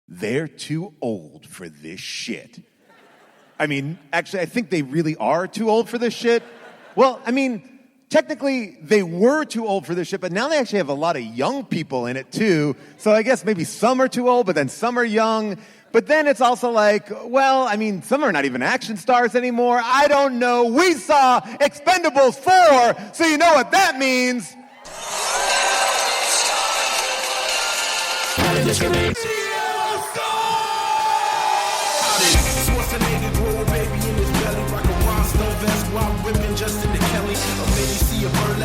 they're too old for this shit. I mean, actually, I think they really are too old for this shit. Well, I mean, technically, they were too old for this shit, but now they actually have a lot of young people in it, too. So I guess maybe some are too old, but then some are young. But then it's also like, well, I mean, some are not even action stars anymore. I don't know. We saw Expend4bles 4, so you know what that means.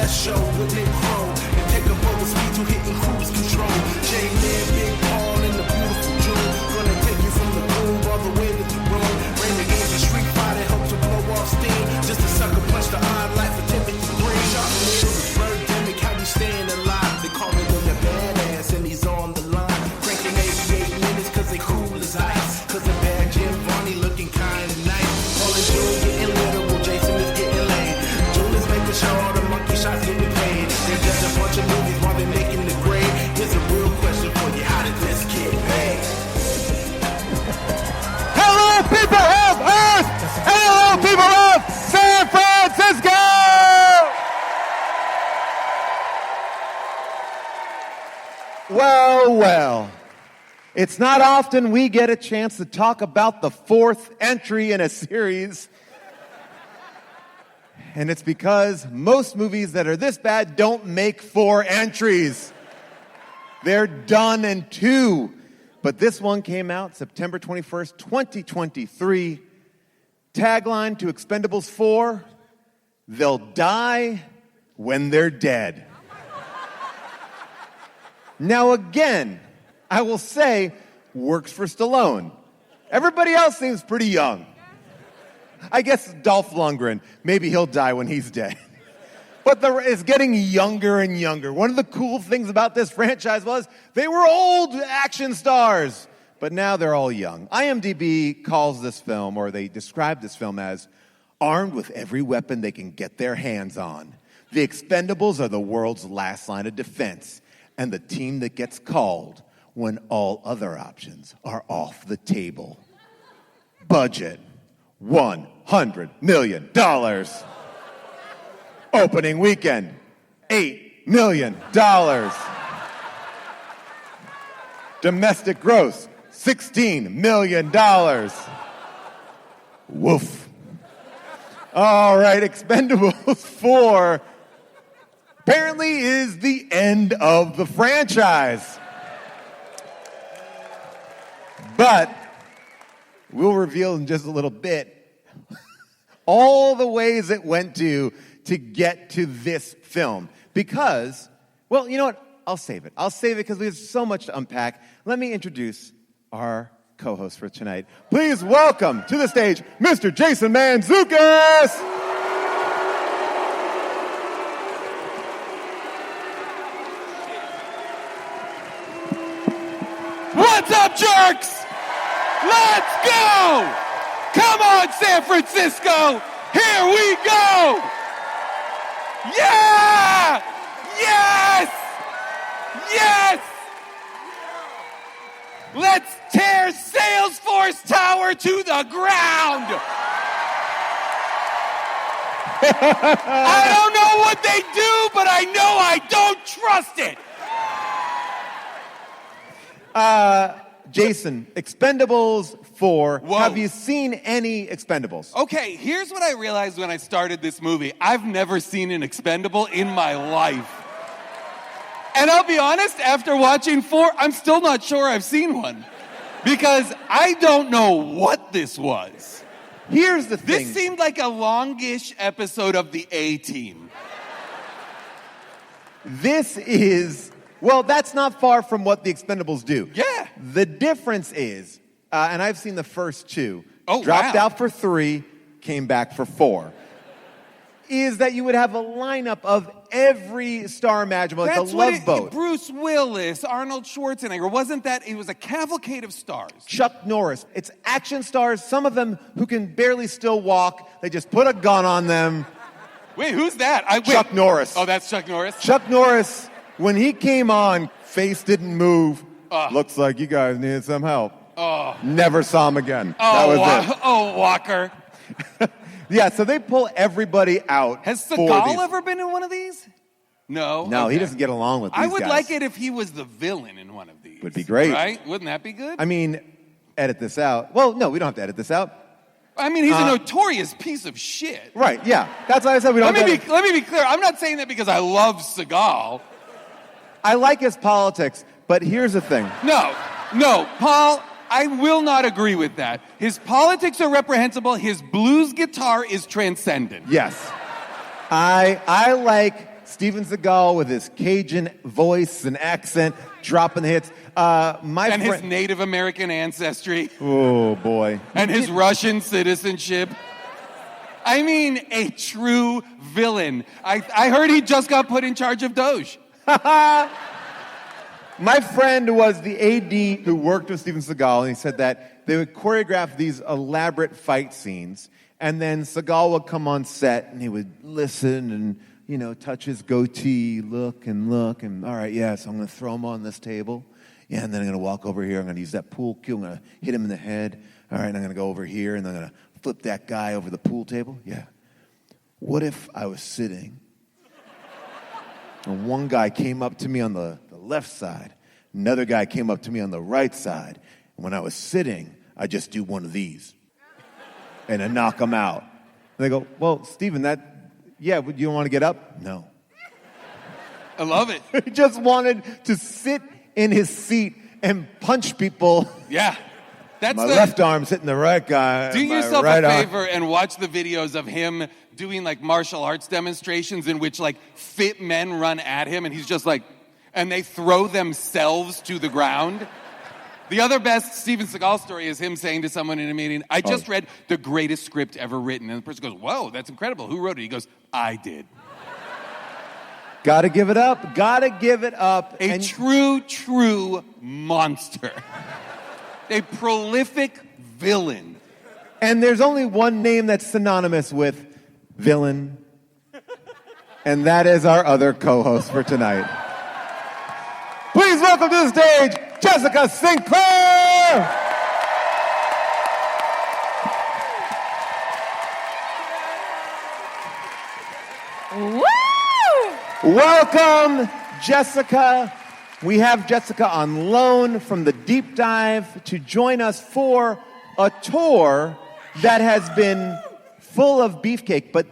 Show with Nick Crow and take a boat with speed to hitting cruise control. J-Man, Big Paul, and the beautiful June. Gonna take you from the groove all the way to the room. Rain the games of Street Fighter, help to blow off steam. Just a sucker punch the odd life for Timothy Green. Shot with Birdemic, how we staying alive. They call him the badass and he's on the line. Cranking 88 minutes cause they cool as ice. Cause the bad Jim Varney looking kinda nice. Paul and June getting literal, Jason is getting laid. June is making sure all the monkey shots getting paid. They're just a bunch of movies while they're making the grade. Here's a real question for you. How did this get paid? Hello, people of Earth! Hello, people of San Francisco! Well, well. It's not often we get a chance to talk about the fourth entry in a series. And it's because most movies that are this bad don't make 4 entries. They're done in 2. But this one came out September 21st, 2023. Tagline to Expend4bles 4, they'll die when they're dead. Now again, I will say, works for Stallone. Everybody else seems pretty young. I guess Dolph Lundgren, maybe he'll die when he's dead. But it's getting younger and younger. One of the cool things about this franchise was they were old action stars, but now they're all young. IMDb calls this film, or they describe this film as, armed with every weapon they can get their hands on. The Expend4bles are the world's last line of defense, and the team that gets called when all other options are off the table. Budget, $100 million. Opening weekend, $8 million. Domestic gross, $16 million. Woof. All right, Expend4bles 4 apparently is the end of the franchise. But we'll reveal in just a little bit all the ways it went to get to this film. Because, well, you know what? I'll save it. I'll save it because there's so much to unpack. Let me introduce our co-host for tonight. Please welcome to the stage, Mr. Jason Manzoukas! What's up, jerks? Let's go! Come on, San Francisco! Here we go! Yeah! Yes! Yes! Let's tear Salesforce Tower to the ground! I don't know what they do, but I know I don't trust it! Jason, Expend4bles 4. Whoa. Have you seen any Expend4bles? Okay, here's what I realized when I started this movie. I've never seen an Expendable in my life. And I'll be honest, after watching 4, I'm still not sure I've seen one. Because I don't know what this was. Here's the thing. This seemed like a longish episode of the A-Team. This is, well, that's not far from what the Expend4bles do. Yeah. The difference is, and I've seen the first 2, Oh, dropped wow. out for 3, came back for 4, is that you would have a lineup of every star imaginable, like That's the what Love Boat. Bruce Willis, Arnold Schwarzenegger, wasn't that? It was a cavalcade of stars. Chuck Norris. It's action stars, some of them who can barely still walk. They just put a gun on them. Wait, who's that? Chuck Norris. Oh, that's Chuck Norris? Chuck Norris, when he came on, face didn't move. Looks like you guys needed some help. Never saw him again. That was it. Oh, Walker. Yeah, so they pull everybody out. Has for Seagal these. ever been in one of these? No. No, Okay. he doesn't get along with these I would guys. like it if he was the villain in one of these. Would be great. Right? Wouldn't that be good? I mean, edit this out. Well, no, we don't have to edit this out. I mean, he's a notorious piece of shit. Right, yeah. That's why I said we don't Let have to me be clear. I'm not saying that because I love Seagal. I like his politics, but here's the thing. No, Paul, I will not agree with that. His politics are reprehensible. His blues guitar is transcendent. Yes. I like Steven Seagal with his Cajun voice and accent, dropping the hits. And his Native American ancestry. Oh, boy. And his Russian citizenship. I mean, a true villain. I heard he just got put in charge of Doge. My friend was the AD who worked with Steven Seagal, and he said that they would choreograph these elaborate fight scenes, and then Seagal would come on set, and he would listen and, you know, touch his goatee, look, and all right, yeah, so I'm going to throw him on this table. Yeah, and then I'm going to walk over here. I'm going to use that pool cue. I'm going to hit him in the head. All right, and I'm going to go over here, and I'm going to flip that guy over the pool table. Yeah. What if I was sitting, and one guy came up to me on the left side, another guy came up to me on the right side, and when I was sitting, I just do one of these, and I knock him out. And they go, well, Steven, you don't want to get up? No. I love it. He just wanted to sit in his seat and punch people. Yeah. That's my left arm's hitting the right guy. Do my yourself right a arm. favor and watch the videos of him doing like martial arts demonstrations in which like fit men run at him and he's just like, and they throw themselves to the ground. The other best Steven Seagal story is him saying to someone in a meeting, I just read the greatest script ever written. And the person goes, whoa, that's incredible. Who wrote it? He goes, I did. Gotta give it up. Gotta give it up. A true monster. A prolific villain. And there's only one name that's synonymous with villain, and that is our other co-host for tonight. Please welcome to the stage, Jessica Sinclair! Woo! Welcome, Jessica. We have Jessica on loan from the Deep Dive to join us for a tour that has been full of beefcake. But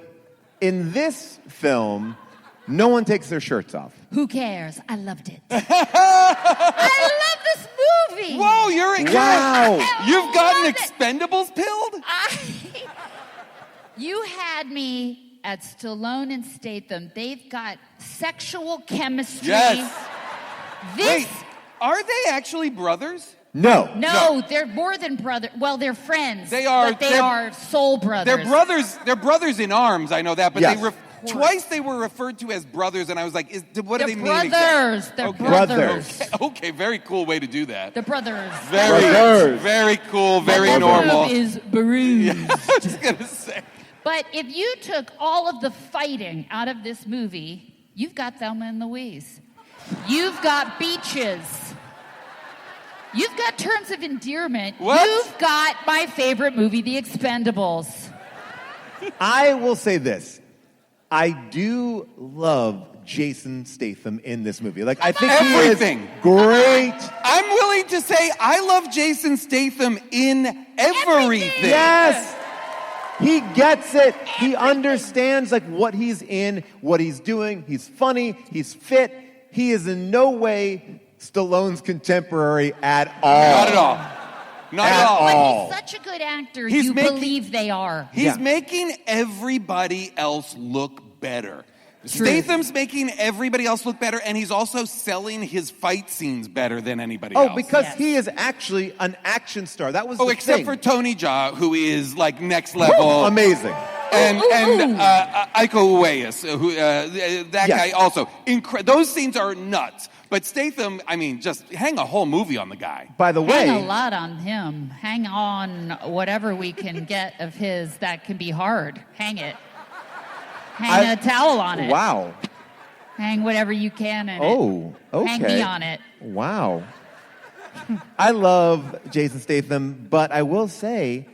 in this film, no one takes their shirts off. Who cares? I loved it. I love this movie. Whoa, you've gotten Expendables pilled? You had me at Stallone and Statham. They've got sexual chemistry. Yes. This. Wait, are they actually brothers? No. They're more than brothers. Well, they're friends. They are. But they are soul brothers. They're brothers. They're brothers in arms. I know that. But Yes. twice they were referred to as brothers, and I was like, what do they mean? Brothers. They're Okay. brothers. Okay, very cool way to do that. The brothers. Very cool, very normal. Is bruised. I was just gonna say. But if you took all of the fighting out of this movie, you've got Thelma and Louise. You've got beaches. You've got terms of endearment. What? You've got my favorite movie, The Expendables. I will say this. I do love Jason Statham in this movie. Like, I think Everything. he is great. I'm willing to say I love Jason Statham in everything. Yes. He gets it. He understands like what he's in, what he's doing. He's funny. He's fit. He is in no way Stallone's contemporary at all. Not at all. Not at all. all. But he's such a good actor, He's you making- believe they are. He's making everybody else look better. True. Statham's making everybody else look better, and he's also selling his fight scenes better than anybody else. Oh, because Yes. he is actually an action star. That was the except thing. for Tony Jaa, who is like next level. Amazing. And Iko Uwais, who that Yes. guy also. Those scenes are nuts. But Statham, I mean, just hang a whole movie on the guy. By the Hang a way, lot on him. Hang on whatever we can get of his that can be hard. Hang it. Hang a towel on it. wow. Hang whatever you can in it. Oh, okay. Hang me on it. Wow. I love Jason Statham, but I will say,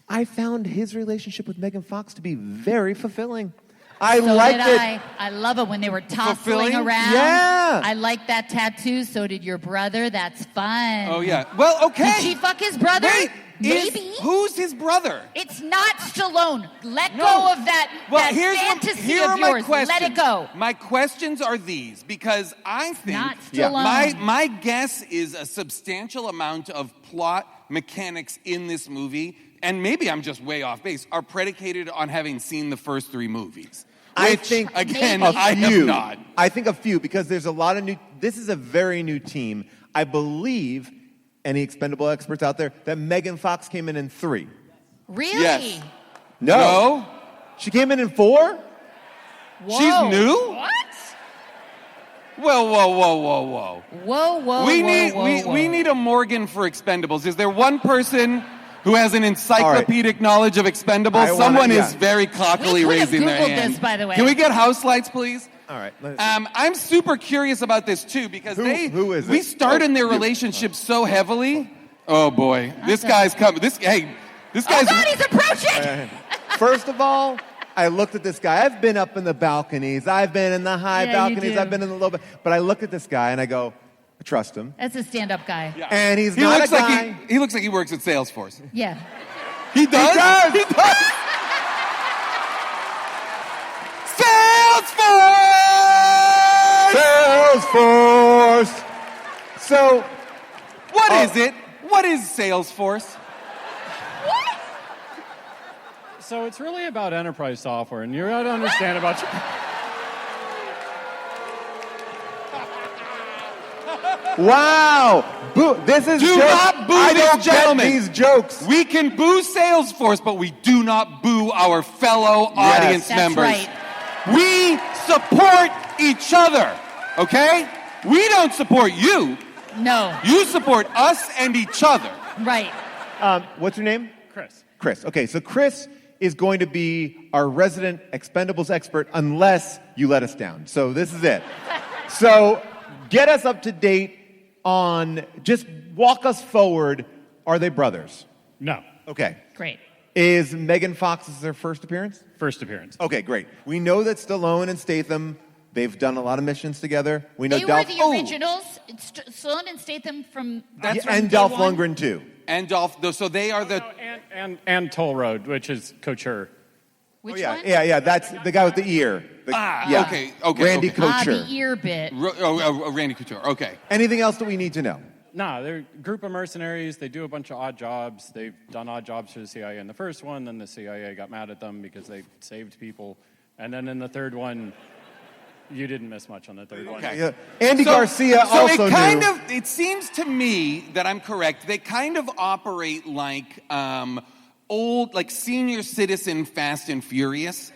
I found his relationship with Megan Fox to be very fulfilling. I liked it. I love it when they were toppling Fulfilling? around. Yeah. I like that tattoo. So did your brother. That's fun. Oh, yeah. Well, okay. Did she fuck his brother? Wait, Maybe. who's his brother? It's not Stallone. Let No. go of that, Well, that here fantasy are of my yours. questions. Let it go. My questions are these, because I think Not Yeah. Stallone. my guess is a substantial amount of plot mechanics in this movie, and maybe I'm just way off base, are predicated on having seen the first 3 movies. I Which, think again, maybe. I have not. I think a few, because there's a lot of new. This is a very new team. I believe, any expendable experts out there, that Megan Fox came in 3. Really? Yes. No. No? She came in 4? Whoa. She's new? What? Whoa, whoa, whoa, whoa, whoa. Whoa, whoa, we whoa, need whoa, we whoa. need a Morgan for Expendables. Is there one person who has an encyclopedic knowledge of Expendables? I wanna- Someone yeah. is very cockily We could have raising their Googled hand. this, by the way. Can we get house lights, please? All right. I'm super curious about this too, because Who is we it? start in their you. relationship so heavily. Oh boy, this guy's coming. This Oh guy's. God, he's approaching! First of all, I looked at this guy. I've been up in the balconies. I've been in the high Yeah, you balconies. do. I've been in the low. But I look at this guy and I go, I trust him. That's a stand-up guy. Yeah. And he's He not looks a like guy. he looks like he works at Salesforce. Yeah. He does. does! He does. Salesforce. Salesforce. So, What is it? What is Salesforce? So it's really about enterprise software, and you got to understand about. wow. This is Do jokes. not boo I this don't gentleman. get these jokes. We can boo Salesforce, but we do not boo our fellow audience That's members. right. We support each other, okay? We don't support you. No. You support us and each other. Right. What's your name? Chris. Chris. Okay, so Chris is going to be our resident Expendables expert unless you let us down. So this is it. So get us up to date on, just walk us forward. Are they brothers? No. Okay. Great. Is Megan Fox's their first appearance? First appearance. Okay, great. We know that Stallone and Statham, they've done a lot of missions together. We know They were Dolph, the originals. It's Stallone and Statham from... That's and from Dolph day one. Lundgren too. And Dolph, so they are the. And Toll Road, which is Couture. Which yeah, one? yeah, that's the guy with the ear. Yeah. okay, Randy okay. Couture. The ear bit. Randy Couture, okay. Anything else that we need to know? Nah, they're a group of mercenaries. They do a bunch of odd jobs. They've done odd jobs for the CIA in the first one. Then the CIA got mad at them because they saved people. And then in the third one, you didn't miss much on the third one. Okay. Yeah. Andy Garcia so also it kind knew. of, it seems to me that I'm correct. They kind of operate like old, like senior citizen Fast and Furious,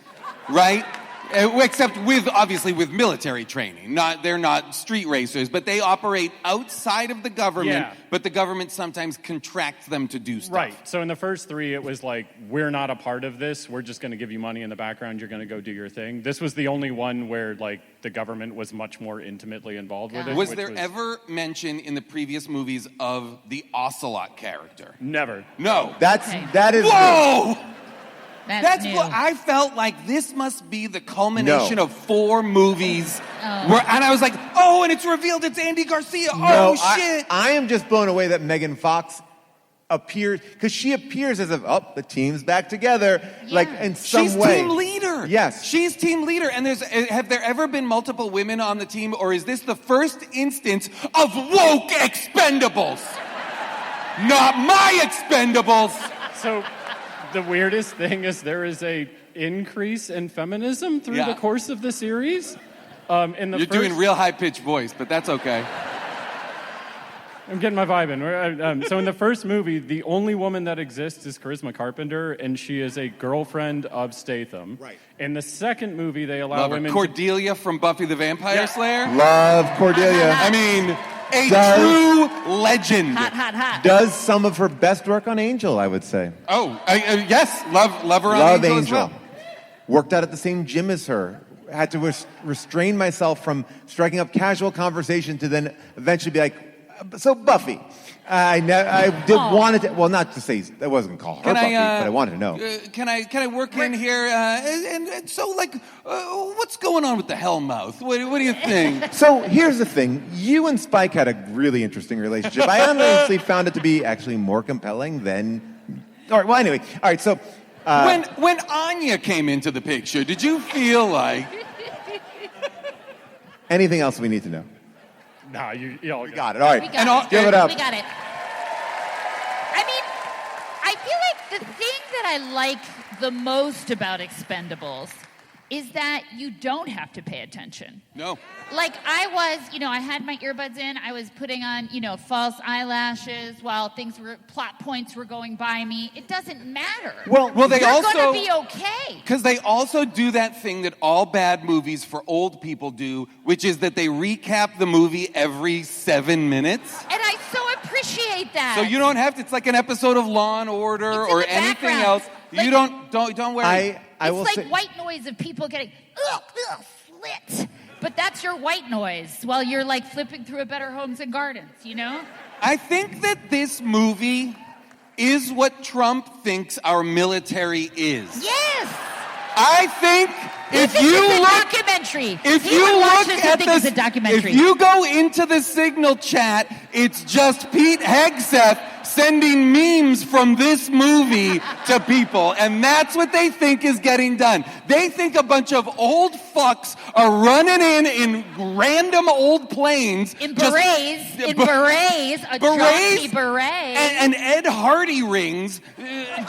right? Except obviously with military training. They're not street racers, but they operate outside of the government. Yeah. But the government sometimes contracts them to do stuff. Right. So in the first 3, it was like, we're not a part of this. We're just going to give you money in the background. You're going to go do your thing. This was the only one where like the government was much more intimately involved with it. Was which there ever mention in the previous movies of the Ocelot character? Never. No. That is Whoa! That's new. what I felt like. This must be the culmination No. of 4 movies. Oh. And I was like, oh, and it's revealed it's Andy Garcia. no. Oh, shit. I am just blown away that Megan Fox appears, because she appears as if, the team's back together, like in some She's way. team leader. Yes. She's team leader. And have there ever been multiple women on the team, or is this the first instance of woke Expendables? Not my Expendables. So the weirdest thing is there is a increase in feminism through Yeah. the course of the series. In the You're first, doing real high-pitched voice, but that's okay. I'm getting my vibe in. So in the first movie, the only woman that exists is Charisma Carpenter, and she is a girlfriend of Statham. Right. In the second movie, they allow Love her. women. Cordelia from Buffy the Vampire Yeah. Slayer. Love Cordelia. I mean, a Does- true legend. Hot, hot, hot. Does some of her best work on Angel, I would say. Oh, yes, love her on Love Angel, Angel. as well. Worked out at the same gym as her. Had to restrain myself from striking up casual conversation to then eventually be like, So Buffy, I did wanted to. Well, not to say that wasn't called her Buffy, but I wanted to know. Can I work in here? And so, like, what's going on with the Hellmouth? What do you think? So here's the thing: you and Spike had a really interesting relationship. I honestly found it to be actually more compelling than. All right. Well, anyway. All right. So when Anya came into the picture, did you feel like? Anything else we need to know? No, you all Got it. All right. Give it up. We got it. I mean, I feel like the thing that I like the most about Expendables is that you don't have to pay attention. No. Like I was, I had my earbuds in. I was putting on, false eyelashes while plot points were going by me. It doesn't matter. Well, they You're also gonna be okay. Because they also do that thing that all bad movies for old people do, which is that they recap the movie every 7 minutes. And I so appreciate that. So you don't have to. It's like an episode of Law and Order It's in or the anything background. else. Like, You don't worry. I it's will like say, white noise of people getting slit. But that's your white noise while you're like flipping through a Better Homes and Gardens, I think that this movie is what Trump thinks our military is. Yes. I think if you it's a look, documentary. if He you would watch look this at and think it's a documentary. if you go into the Signal chat, it's just Pete Hegseth sending memes from this movie to people, and that's what they think is getting done. They think a bunch of old fucks are running in random old planes. In berets, a jockey beret. And Ed Hardy rings, I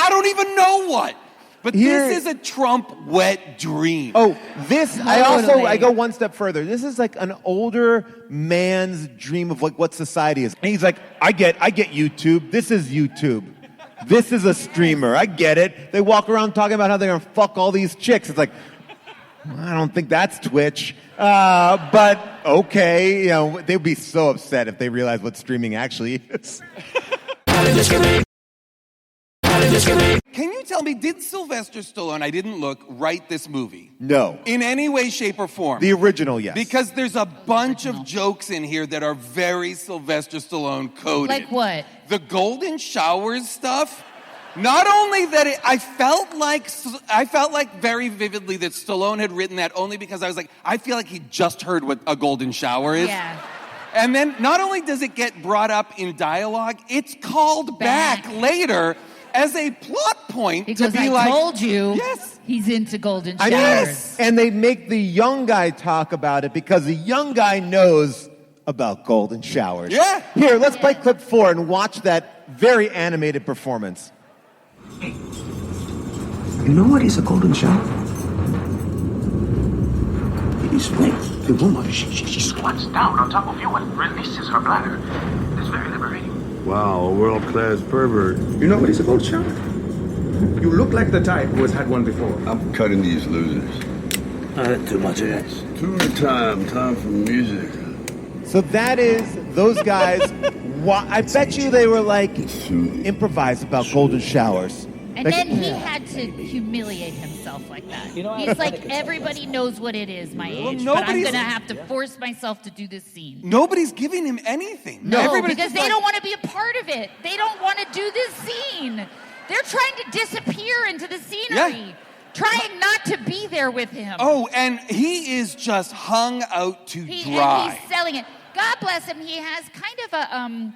don't even know what. But this is a Trump wet dream. Oh, Totally. I go one step further. This is like an older man's dream of like what society is. And he's like, I get YouTube. This is YouTube. This is a streamer. I get it. They walk around talking about how they're gonna fuck all these chicks. It's like, I don't think that's Twitch. But okay, they'd be so upset if they realized what streaming actually is. Can you tell me, did Sylvester Stallone, I didn't look, write this movie? No. In any way, shape, or form? The original, yes. Because there's a bunch of jokes in here that are very Sylvester Stallone coded. Like what? The golden showers stuff. Not only that, I felt like very vividly that Stallone had written that only because I was like, I feel like he just heard what a golden shower is. Yeah. And then not only does it get brought up in dialogue, it's called back later as a plot point Because to be I told you yes. he's into golden showers. And they make the young guy talk about it because the young guy knows about golden showers. Yeah. Here, let's play clip 4 and watch that very animated performance. Hey, you know what is a golden shower? It's when the woman, she squats down on top of you and releases her bladder. It's very liberating. Wow, a world-class pervert. You know what is a golden shower? You look like the type who has had one before. I'm cutting these losers. I had too much ass. Tour time for music. So that is those guys. I bet you they were like improvise about golden showers. And then he had to humiliate himself like that. He's like, everybody knows what it is, my age, but I'm going to have to force myself to do this scene. Nobody's giving him anything. No, because they don't want to be a part of it. They don't want to do this scene. They're trying to disappear into the scenery, trying not to be there with him. Oh, and he is just hung out to dry. And he's selling it. God bless him. He has kind of a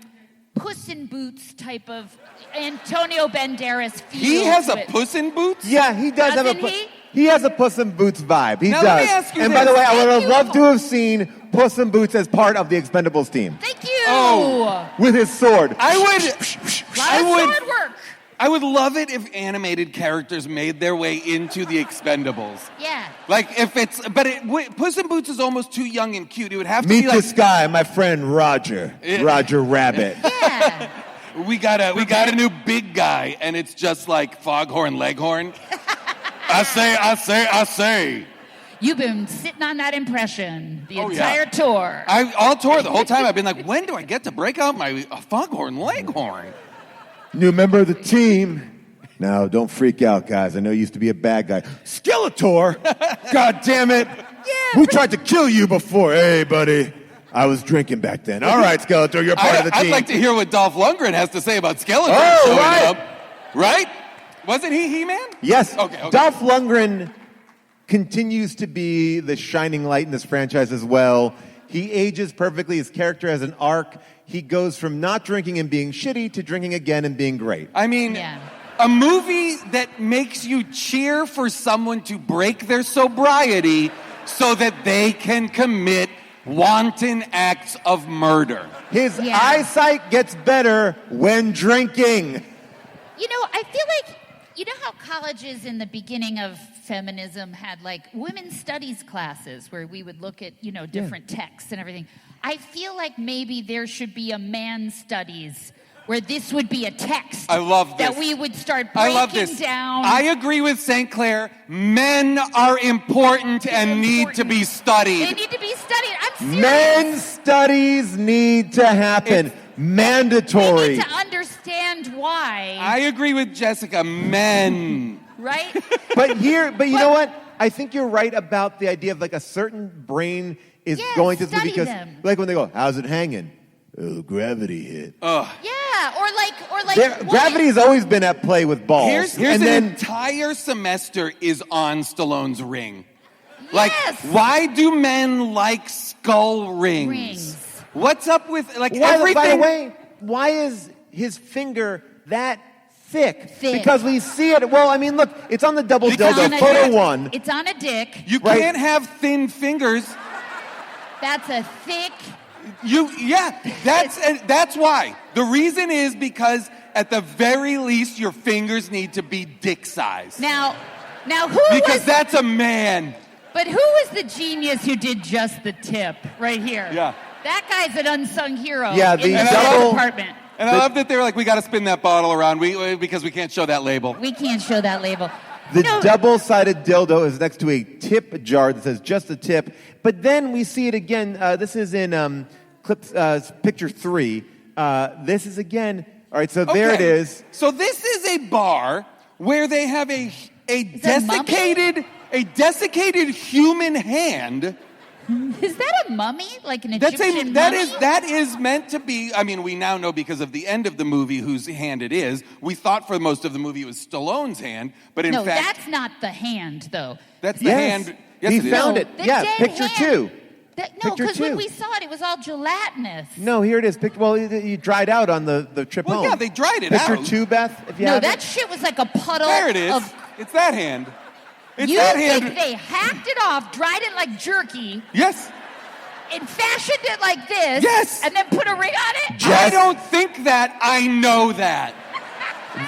Puss in Boots type of Antonio Banderas feel. He has to a it. Puss in Boots? Yeah, he does have Doesn't a. he? He has a Puss in Boots vibe. He Now, does. let me ask you and this. by the way, I would have Thank loved you. to have seen Puss in Boots as part of the Expendables team Thank you. Oh. with his sword. I Lot of sword work. would love it if animated characters made their way into the Expendables. Yeah. Like Puss in Boots is almost too young and cute. It would have to Meet be like this guy, my friend Roger. Yeah. Roger Rabbit. Yeah. we got a new big guy, and it's just like Foghorn Leghorn. I say. You've been sitting on that impression the Oh, entire yeah. tour. All tour the whole time. I've been like, when do I get to break out my Foghorn Leghorn? New member of the team. Now, don't freak out, guys. I know you used to be a bad guy. Skeletor! God damn it! Yeah, Who tried to kill you before? Hey, buddy. I was drinking back then. All right, Skeletor, you're part of the team. I'd like to hear what Dolph Lundgren has to say about Skeletor showing up. Right? Wasn't he He-Man? Yes. Okay. Dolph Lundgren continues to be the shining light in this franchise as well. He ages perfectly. His character has an arc. He goes from not drinking and being shitty to drinking again and being great. I mean, a movie that makes you cheer for someone to break their sobriety so that they can commit wanton acts of murder. His eyesight gets better when drinking. You know, I feel like, you know how colleges in the beginning of feminism had like women's studies classes where we would look at, you know, different texts and everything. I feel like maybe there should be a man studies where this would be a text. I love this. That we would start breaking down. I agree with Sinclair. Men are important and need to be studied. They need to be studied. I'm serious. Men's studies need to happen. Mandatory. We need to understand why. I agree with Jessica. Men. Right? But you know what? I think you're right about the idea of like a certain brain is going to study because them. like when they go, how's it hanging? Oh, gravity hit. Yeah, or like Gravity has always been at play with balls. Here's an entire semester is on Stallone's ring. Like, why do men like skull rings? What's up with like everything? By the way, why is his finger that thick? Because we see it. Well, I mean, look, it's on the double dildo. Photo one. It's on a dick. You can't have thin fingers. That's a thick. That's why. The reason is because at the very least your fingers need to be dick size. Now because that's a man. But who was the genius who did just the tip right here? Yeah. That guy's an unsung hero. Yeah, the in the double department. And I love that they were like, we got to spin that bottle around because we can't show that label. We can't show that label. The double-sided dildo is next to a tip jar that says just a tip. But then we see it again. This is in picture 3. This is again. All right, so there it is. So this is a bar where they have a desiccated human hand. Is that a mummy? Like an Egyptian mummy? That is meant to be, I mean, we now know because of the end of the movie whose hand it is. We thought for most of the movie it was Stallone's hand, but in fact... No, that's not the hand, though. That's the hand. Yes, he found it. Yeah, picture hand. 2. No, because when we saw it, it was all gelatinous. No, here it is. Well, you dried out on the trip home. Well, yeah, they dried it out. Picture 2, Beth, if you have that shit was like a puddle. There it is. It's that hand. You think they hacked it off, dried it like jerky. Yes. And fashioned it like this. Yes. And then put a ring on it? I don't think that. I know that.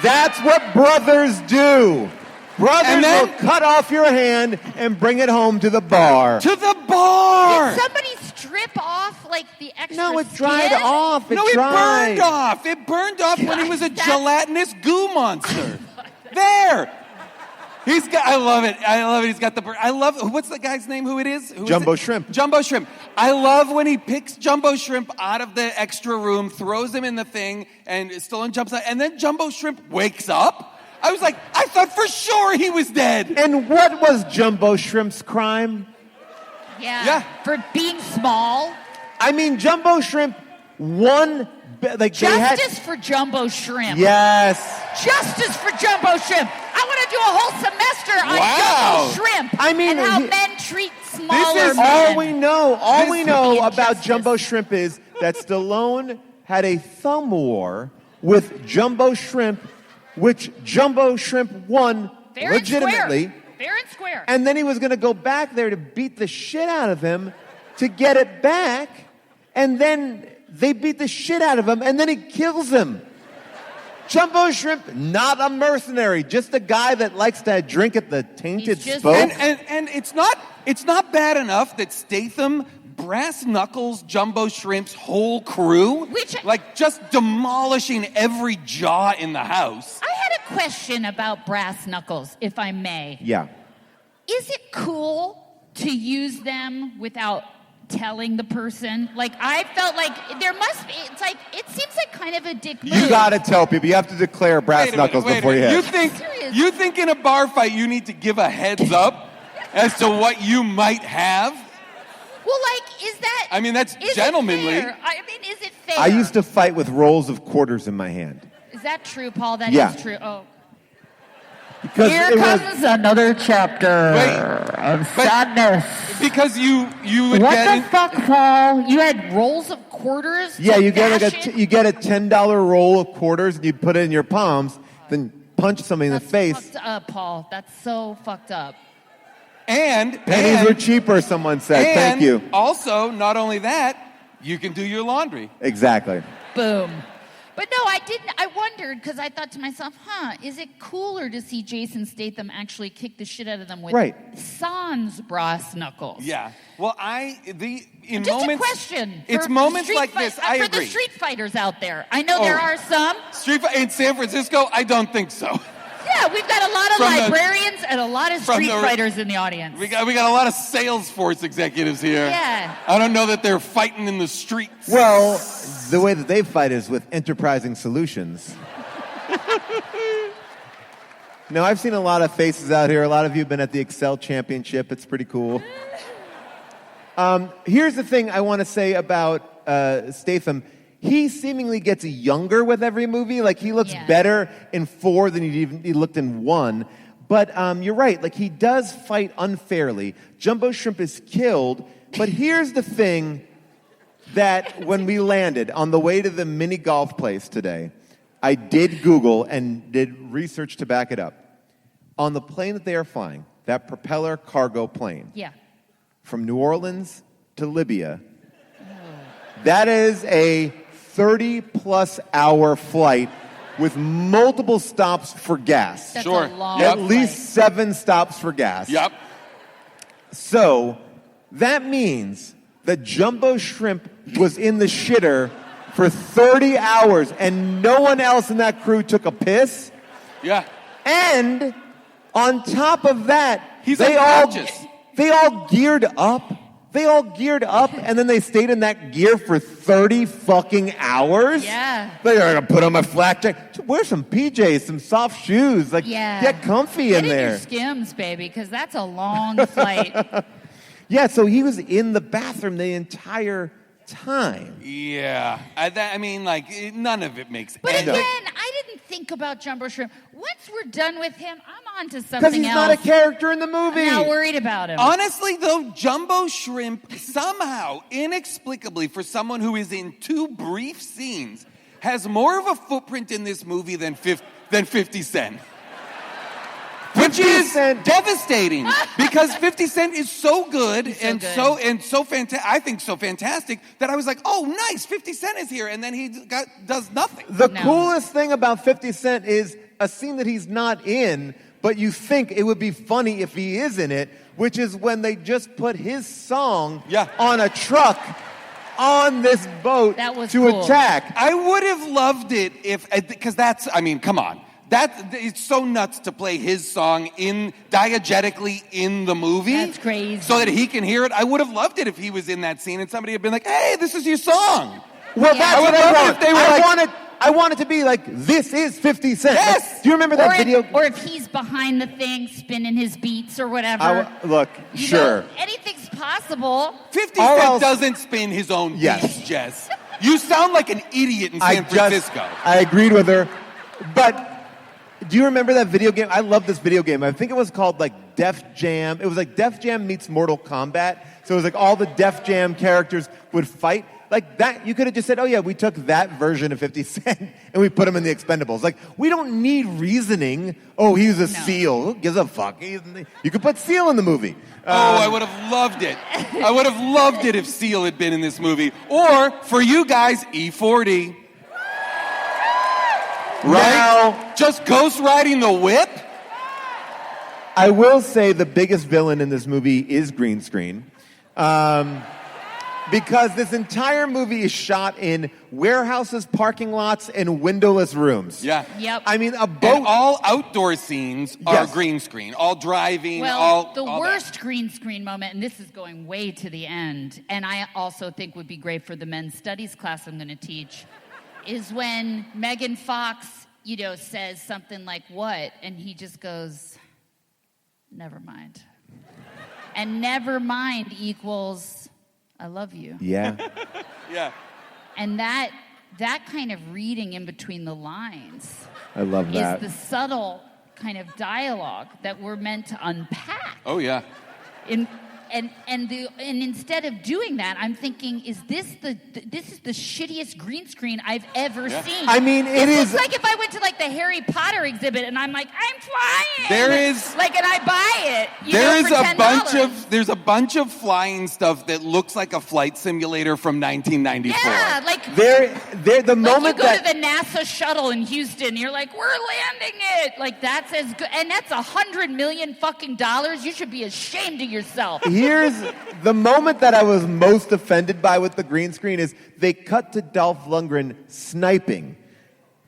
That's what brothers do. Brothers will cut off your hand and bring it home to the bar. To the bar! Did somebody strip off, like, the extra No, it skin? dried off. It burned off. It burned off when he was a gelatinous goo monster. There. I love it. He's got what's the guy's name? Who it is? Jumbo Shrimp. Jumbo Shrimp. I love when he picks Jumbo Shrimp out of the extra room, throws him in the thing, and Stallone jumps out, and then Jumbo Shrimp wakes up. I was like, I thought for sure he was dead. And what was Jumbo Shrimp's crime? Yeah. For being small. I mean, Jumbo Shrimp won. Justice for Jumbo Shrimp. Yes. Justice for Jumbo Shrimp. I want to do a whole semester on Jumbo Shrimp. I mean, and how men treat smaller men. All we know about Jumbo Shrimp is that Stallone had a thumb war with Jumbo Shrimp, which Jumbo Shrimp won legitimately. Fair and square. And then he was going to go back there to beat the shit out of him to get it back. And then they beat the shit out of him, and then he kills him. Jumbo Shrimp, not a mercenary, just a guy that likes to drink at the tainted spoke. And it's not bad enough that Statham brass knuckles Jumbo Shrimp's whole crew, just demolishing every jaw in the house. I had a question about brass knuckles, if I may. Yeah. Is it cool to use them without telling the person? Like, I felt like there must be, it seems like kind of a dick move. You gotta tell people, you have to declare brass knuckles before you hit. You think in a bar fight you need to give a heads up as to what you might have? Well, like, is that... I mean, that's is it gentlemanly. fair? I mean, is it fair? I used to fight with rolls of quarters in my hand. Is that true, Paul? That Yeah. is true. Oh. Because Here it was, comes another chapter Wait, of but- sadness. Because you would What get the fuck, Paul? You had rolls of quarters? yeah, to you get bash in? you get a $10 roll of quarters and you put it in your palms, then punch somebody in the That's face. fucked up, Paul. That's so fucked up. and Pennies were cheaper, someone said. Thank and you. Also, not only that, you can do your laundry. Exactly. Boom. But no, I didn't. I wondered because I thought to myself, is it cooler to see Jason Statham actually kick the shit out of them with Right. sans brass knuckles? Yeah. Well, in Just moments, a question. It's for moments street like this. I for agree. the street fighters out there. I know there Oh. are some. In San Francisco, I don't think so. Yeah, we've got a lot of From the- librarians and a lot of from street the- fighters in the audience. We got a lot of Salesforce executives here. Yeah. I don't know that they're fighting in the streets. Well, the way that they fight is with enterprising solutions. No, I've seen a lot of faces out here. A lot of you have been at the Excel Championship. It's pretty cool. Here's the thing I want to say about Statham. He seemingly gets younger with every movie. Like, he looks Yeah. better in 4 than he looked in 1. But you're right. Like, he does fight unfairly. Jumbo Shrimp is killed. But here's the thing that when we landed on the way to the mini golf place today, I did Google and did research to back it up. On the plane that they are flying, that propeller cargo plane, Yeah. from New Orleans to Libya, that is a 30-plus hour flight with multiple stops for gas. That's Sure. a long Yep. At least flight. 7 stops for gas. Yep. So that means that Jumbo Shrimp was in the shitter for 30 hours and no one else in that crew took a piss. Yeah. And on top of that, He's they unconscious. all geared up. They all geared up and then they stayed in that gear for 30 fucking hours. Yeah. They're gonna put on my flak jacket. Wear some PJs, some soft shoes. Like, Yeah. get comfy Get in there. your Skims, baby, because that's a long flight. Yeah, so he was in the bathroom the entire time. Yeah. None of it makes But any again, I didn't think about Jumbo Shrimp. Once we're done with him, I'm on to Because something he's else. not a character in the movie. I'm not worried about him. Honestly, though, Jumbo Shrimp somehow, inexplicably, for someone who is in 2 brief scenes, has more of a footprint in this movie than 50 Cent. Which 50 is Cent. devastating because 50 Cent is so good and good. so fantastic. I think so fantastic that I was like, "Oh, nice, 50 Cent is here," and then he does nothing. The No. coolest thing about 50 Cent is a scene that he's not in, but you think it would be funny if he is in it, which is when they just put his song Yeah. on a truck on this boat That was to cool. attack. I would have loved it if, because come on. It's so nuts to play his song diegetically in the movie. That's crazy. So that he can hear it. I would have loved it if he was in that scene and somebody had been like, "Hey, this is your song." Well, Yeah. that's I would what I love it want. if they were I want it to be like, this is 50 Cent. Like, Yes! do you remember that video? Or if he's behind the thing, spinning his beats or whatever. Look, You sure. know, anything's possible. 50 All Cent else- doesn't spin his own Yes. beats, Jess. You sound like an idiot in San Francisco. I agreed with her. But do you remember that video game? I love this video game. I think it was called like Def Jam. It was like Def Jam meets Mortal Kombat. So it was like all the Def Jam characters would fight. Like that, you could have just said, "Oh yeah, we took that version of 50 Cent and we put him in the Expendables." Like, we don't need reasoning. Oh, he's a SEAL. Who gives a fuck? You could put SEAL in the movie. I would have loved it. I would have loved it if Seal had been in this movie. Or, for you guys, E40. Right? Now- Just ghost riding the whip? I will say the biggest villain in this movie is green screen. Because this entire movie is shot in warehouses, parking lots, and windowless rooms. Yeah. Yep. I mean, a boat. And all outdoor scenes are Yes. green screen. All driving, Well, the all worst green screen moment, and this is going way to the end, and I also think would be great for the men's studies class I'm going to teach, is when Megan Fox, says something like, "What?" And he just goes, "Never mind." And never mind equals I love you. Yeah. Yeah. And that kind of reading in between the lines I love that. is the subtle kind of dialogue that we're meant to unpack. Oh, yeah. And instead of doing that, I'm thinking, is this is the shittiest green screen I've ever seen? I mean, it is like if I went to like the Harry Potter exhibit and I'm like, I'm flying. There is like, and I buy it. There's a bunch of flying stuff that looks like a flight simulator from 1994. Yeah, like they're the moment you go that to the NASA shuttle in Houston, you're like, we're landing it. Like that's as good, and that's $100 million fucking dollars. You should be ashamed of yourself. Here's the moment that I was most offended by with the green screen is they cut to Dolph Lundgren sniping.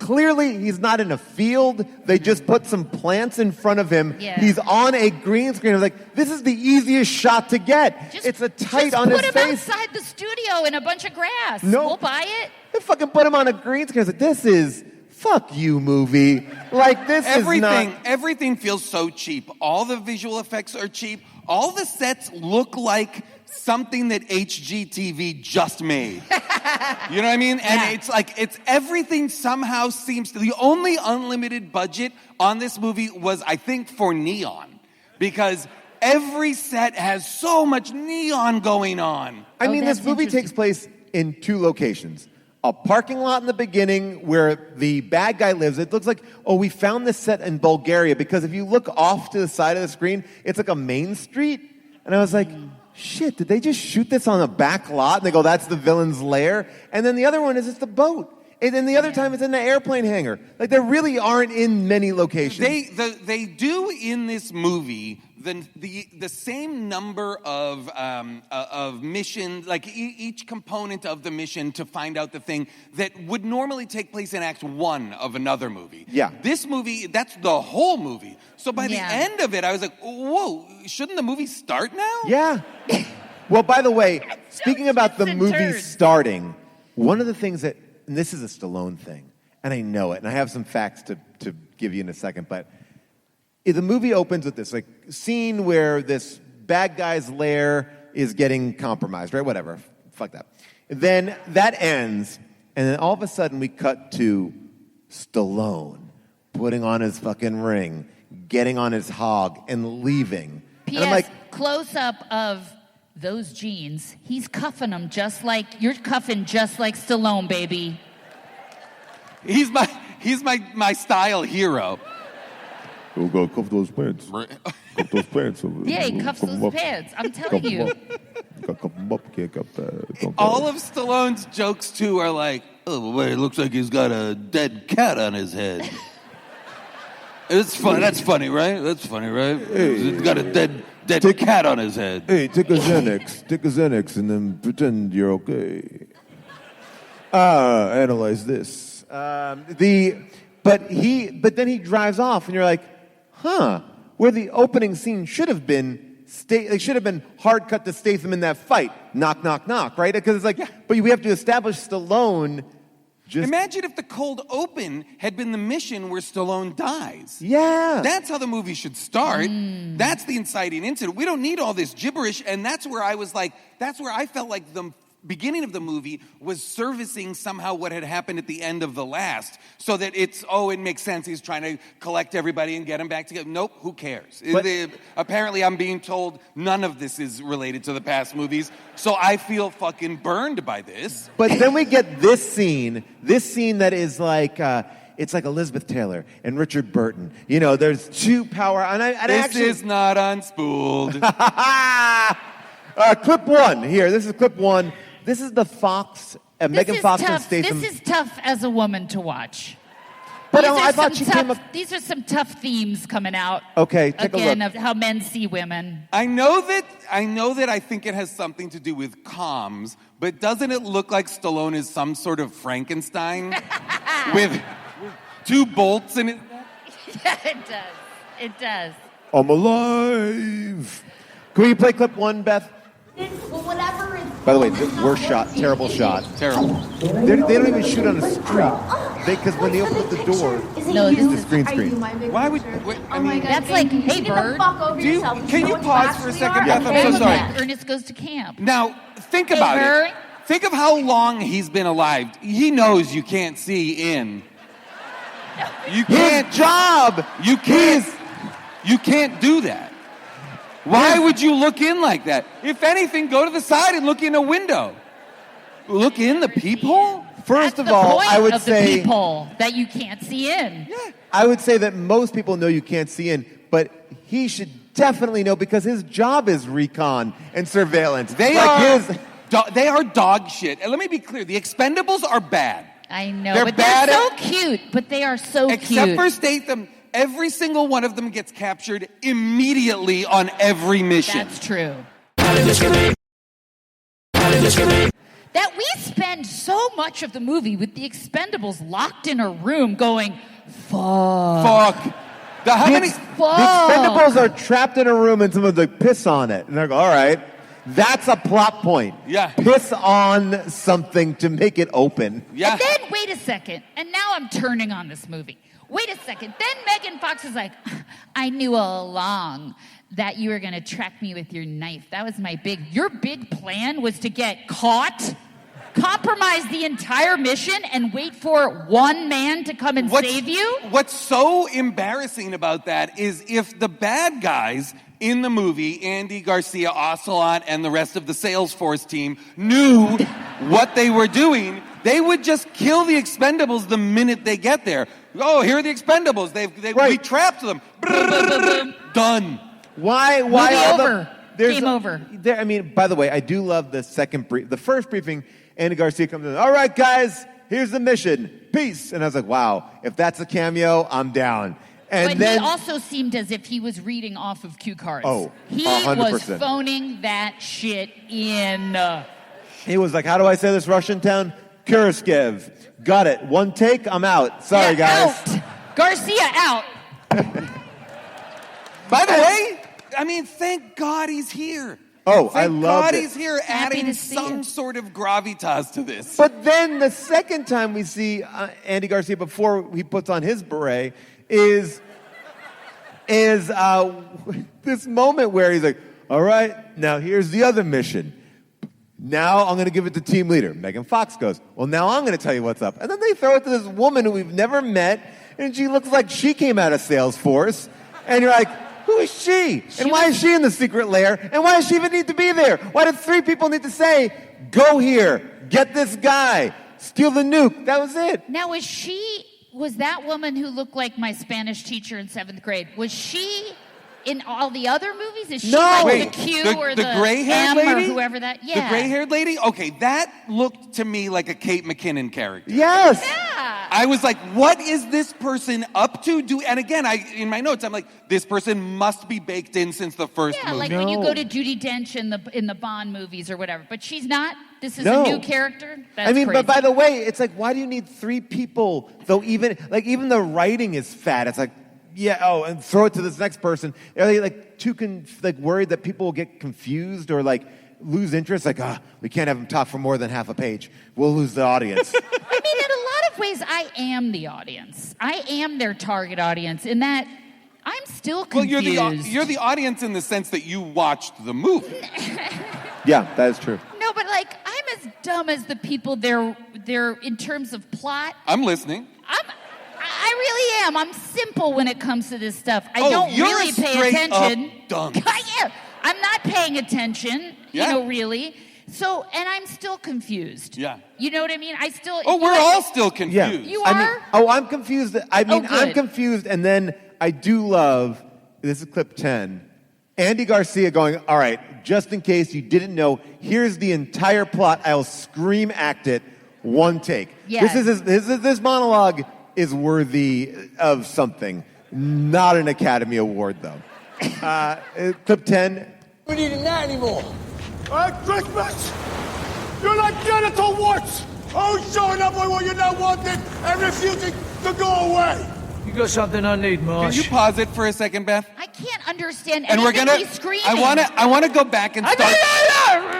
Clearly, he's not in a field. They just put some plants in front of him. Yeah. He's on a green screen. I was like, this is the easiest shot to get. It's a tight on his face. Just put him outside the studio in a bunch of grass. No. We'll buy it. They fucking put him on a green screen. I was like, this is fuck you movie. Like, this is not... Everything feels so cheap. All the visual effects are cheap. All the sets look like something that HGTV just made. You know what I mean? And it's everything somehow seems to... The only unlimited budget on this movie was, I think, for neon. Because every set has so much neon going on. I mean, this movie takes place in 2 locations. A parking lot in the beginning where the bad guy lives. It looks like, we found this set in Bulgaria, because if you look off to the side of the screen, it's like a main street. And I was like, shit, did they just shoot this on a back lot? And they go, that's the villain's lair. And then the other one is it's the boat. And then the other time it's in the airplane hangar. Like, there really aren't in many locations. They do in this movie the same number of missions, like each component of the mission to find out the thing that would normally take place in Act 1 of another movie. Yeah. This movie, that's the whole movie. So by the end of it, I was like, whoa, shouldn't the movie start now? Yeah. Well, by the way, speaking about the movie starting, one of the things that, and this is a Stallone thing, and I know it, and I have some facts to give you in a second, but the movie opens with this scene where this bad guy's lair is getting compromised, right? Whatever. Fuck that. Then that ends, and then all of a sudden we cut to Stallone putting on his fucking ring, getting on his hog, and leaving. P.S. And I'm like, close up of those jeans. He's cuffing them you're cuffing just like Stallone, baby. He's my style hero. Oh, God, cuff those pants. Cuff those pants. Yeah, he cuffs those pants. I'm telling you. Cuff them up, can't cuff that. All of Stallone's jokes, too, are like, oh, wait, it looks like he's got a dead cat on his head. It's fun. That's funny, right? That's funny, right? Hey, he's got a dead cat on his head. Hey, take a Xanax, and then pretend you're okay. Analyze this. but then he drives off, and you're like, where the opening scene should have been, they should have been hard cut to Statham in that fight. Knock, knock, knock, right? Because it's like, but we have to establish Stallone. Imagine if the cold open had been the mission where Stallone dies. Yeah. That's how the movie should start. That's the inciting incident. We don't need all this gibberish, and that's where I felt like the beginning of the movie was servicing somehow what had happened at the end of the last, so that it makes sense. He's trying to collect everybody and get them back together. Nope, who cares? Apparently, I'm being told none of this is related to the past movies, so I feel fucking burned by this. But then we get this scene that is like, it's like Elizabeth Taylor and Richard Burton. You know, there's 2 power, This is not unspooled. Clip 1 here. This is clip 1. This is the Fox, Megan Fox and Statham. This is tough as a woman to watch. But I thought she came up... These are some tough themes coming out. Okay, take a look. Again, of how men see women. I know that I think it has something to do with comms, but doesn't it look like Stallone is some sort of Frankenstein with 2 bolts in it? Yeah, it does. It does. I'm alive. Can we play clip 1, Beth? Well, whatever is... By the way, the worst shot, terrible shot. Terrible. They don't even shoot on a street. because when they open up the door, No, this is screen. Why would? That's like, hey, bird. Can you pause for a second, Beth? I'm so sorry. Ernest goes to camp. Now, think about it. Think of how long he's been alive. He knows you can't see in. You can't. His job. You can't do that. Why would you look in like that? If anything, go to the side and look in a window. Look in the peephole? First That's of the all, point I would of say the peephole that you can't see in. Yeah. I would say that most people know you can't see in, but he should definitely know because his job is recon and surveillance. They are dog shit. And let me be clear, the Expendables are bad. I know, They're but bad they're so cute. But they are so cute. Except for Statham, every single one of them gets captured immediately on every mission. That's true. That we spend so much of the movie with the Expendables locked in a room going, fuck. The Expendables are trapped in a room and someone's like, piss on it. And they're like, all right, that's a plot point. Yeah. Piss on something to make it open. Yeah. And then, wait a second, and now I'm turning on this movie. Wait a second. Then Megan Fox is like, I knew all along that you were going to track me with your knife. That was your big plan was to get caught, compromise the entire mission, and wait for one man to come and save you? What's so embarrassing about that is if the bad guys in the movie, Andy Garcia, Ocelot, and the rest of the Salesforce team knew what they were doing, they would just kill the Expendables the minute they get there. Oh, here are the Expendables. We trapped them. Done. Why Movie over. Game over. I mean, by the way, I do love the the first briefing. Andy Garcia comes in. All right, guys, here's the mission. Peace. And I was like, wow, if that's a cameo, I'm down. And but then he also seemed as if he was reading off of cue cards. Oh, he 100%. was phoning that shit in. He was like, how do I say this Russian town? Kuraskev. Got it. One take, I'm out. Sorry, guys. Out. Garcia out. By the way, I mean, thank God he's here. Oh, thank I love God it. he's here adding some sort of gravitas to this. But then the second time we see Andy Garcia before he puts on his beret is this moment where he's like, all right, now here's the other mission. Now I'm going to give it to team leader. Megan Fox goes, well, now I'm going to tell you what's up. And then they throw it to this woman who we've never met, and she looks like she came out of Salesforce. And you're like, who is she? And why is she in the secret lair? And why does she even need to be there? Why did 3 people need to say, go here, get this guy, steal the nuke? That was it. Now, was that woman who looked like my Spanish teacher in 7th grade, was she in all the other movies? Is she like the Q or the gray-haired M lady? or whoever that? Yeah. The gray-haired lady? Okay, that looked to me like a Kate McKinnon character. Yes. Yeah. I was like, what is this person up to? And again, in my notes, I'm like, this person must be baked in since the first movie. Yeah, like when you go to Judi Dench in the Bond movies or whatever. But she's not. This is a new character. That's crazy. But by the way, it's like, why do you need 3 people? Though even the writing is fat. It's like, and throw it to this next person. Are they worried that people will get confused or lose interest? Like, we can't have them talk for more than half a page. We'll lose the audience. I mean, in a lot of ways, I am the audience. I am their target audience in that I'm still confused. Well, you're the audience in the sense that you watched the movie. Yeah, that is true. No, but I'm as dumb as the people they're in terms of plot. I'm listening. I really am. I'm simple when it comes to this stuff. I don't really pay attention. Dumb. I'm not paying attention, really. So, and I'm still confused. Yeah. You know what I mean? We're all still confused. Yeah. You are? I'm confused. I'm good. confused, and then I do love, this is clip 10, Andy Garcia going, all right, just in case you didn't know, here's the entire plot. I'll scream act it, one take. Yes. This monologue is worthy of something. Not an Academy Award, though. Clip 10. We don't need that anymore. Christmas! You're like genital warts! Always showing up when you're not wanted and refusing to go away! You got something I need, Marsh. Can you pause it for a second, Beth? I can't understand And anything we're he's screaming. I want to go back and start.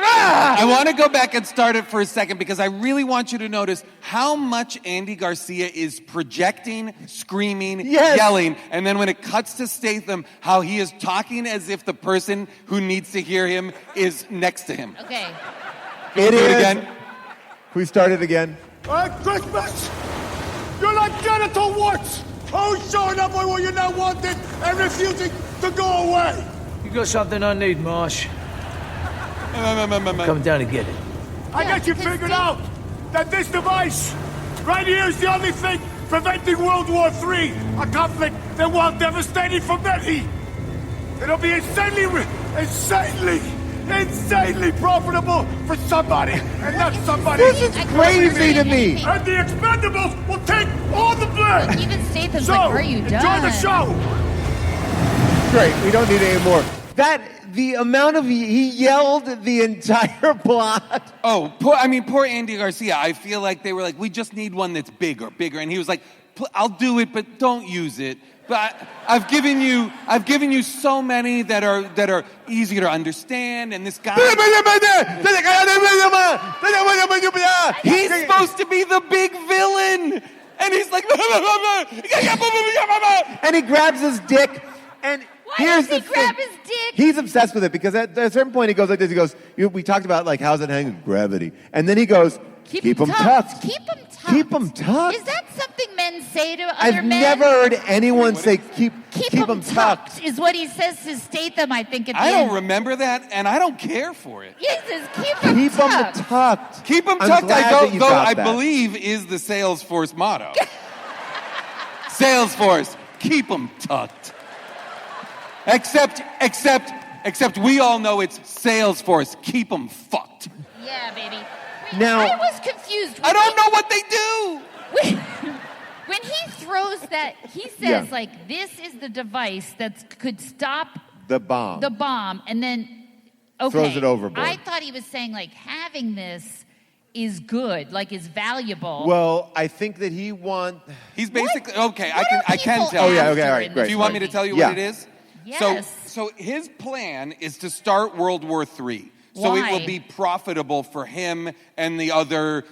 I want to go back and start it for a second because I really want you to notice how much Andy Garcia is projecting, screaming, yelling, and then when it cuts to Statham, how he is talking as if the person who needs to hear him is next to him. Okay. It Do it is. again. Can we start it again? Christmas! You're like genital warts! Always showing up when you're not wanted and refusing to go away! You got something I need, Marsh. Come down and get it. I got you figured out that this device right here is the only thing preventing World War III, a conflict that will devastate for many. It'll be insanely profitable for somebody, and that somebody This is crazy to me. And the Expendables will take all the blame. Even Statham's So, like, are you done? enjoy the show. Great. We don't need any more. The amount of he yelled the entire plot. Oh, poor Andy Garcia. I feel like they were like, we just need one that's bigger. And he was like, I'll do it, but don't use it. But I've given you so many that are easier to understand. And this guy, he's supposed to be the big villain, and he's like, And he grabs his dick. And Why here's does he the grab thing. his dick? He's obsessed with it because at a certain point he goes like this. He goes, we talked about like how's it hanging? Gravity. And then he goes, keep him tucked. Keep him tucked. Keep him tucked. Is that something men say to other I've men? never heard anyone say keep him tucked. Is what he says to Statham, I think, at the I end. don't remember that, and I don't care for it. He says, keep him Keep him tucked. tucked. Keep him I'm tucked, glad that you got I that. believe is the Salesforce motto. Salesforce, keep them tucked. Except we all know it's Salesforce, keep them fucked. Yeah, baby. Wait, Now- I was confused. I don't know what they do. When he throws that, he says, Yeah. like, this is the device that could stop The bomb. the bomb, and then, okay. Throws it overboard. I thought he was saying, like, having this is good, like, is valuable. Well, I think that he He's basically What okay. are I can people tell. Oh, yeah, okay, after all right, in great. Do you want me to tell you Yeah. what it is? Yes. So his plan is to start World War III. So it Why? will be profitable for him and the other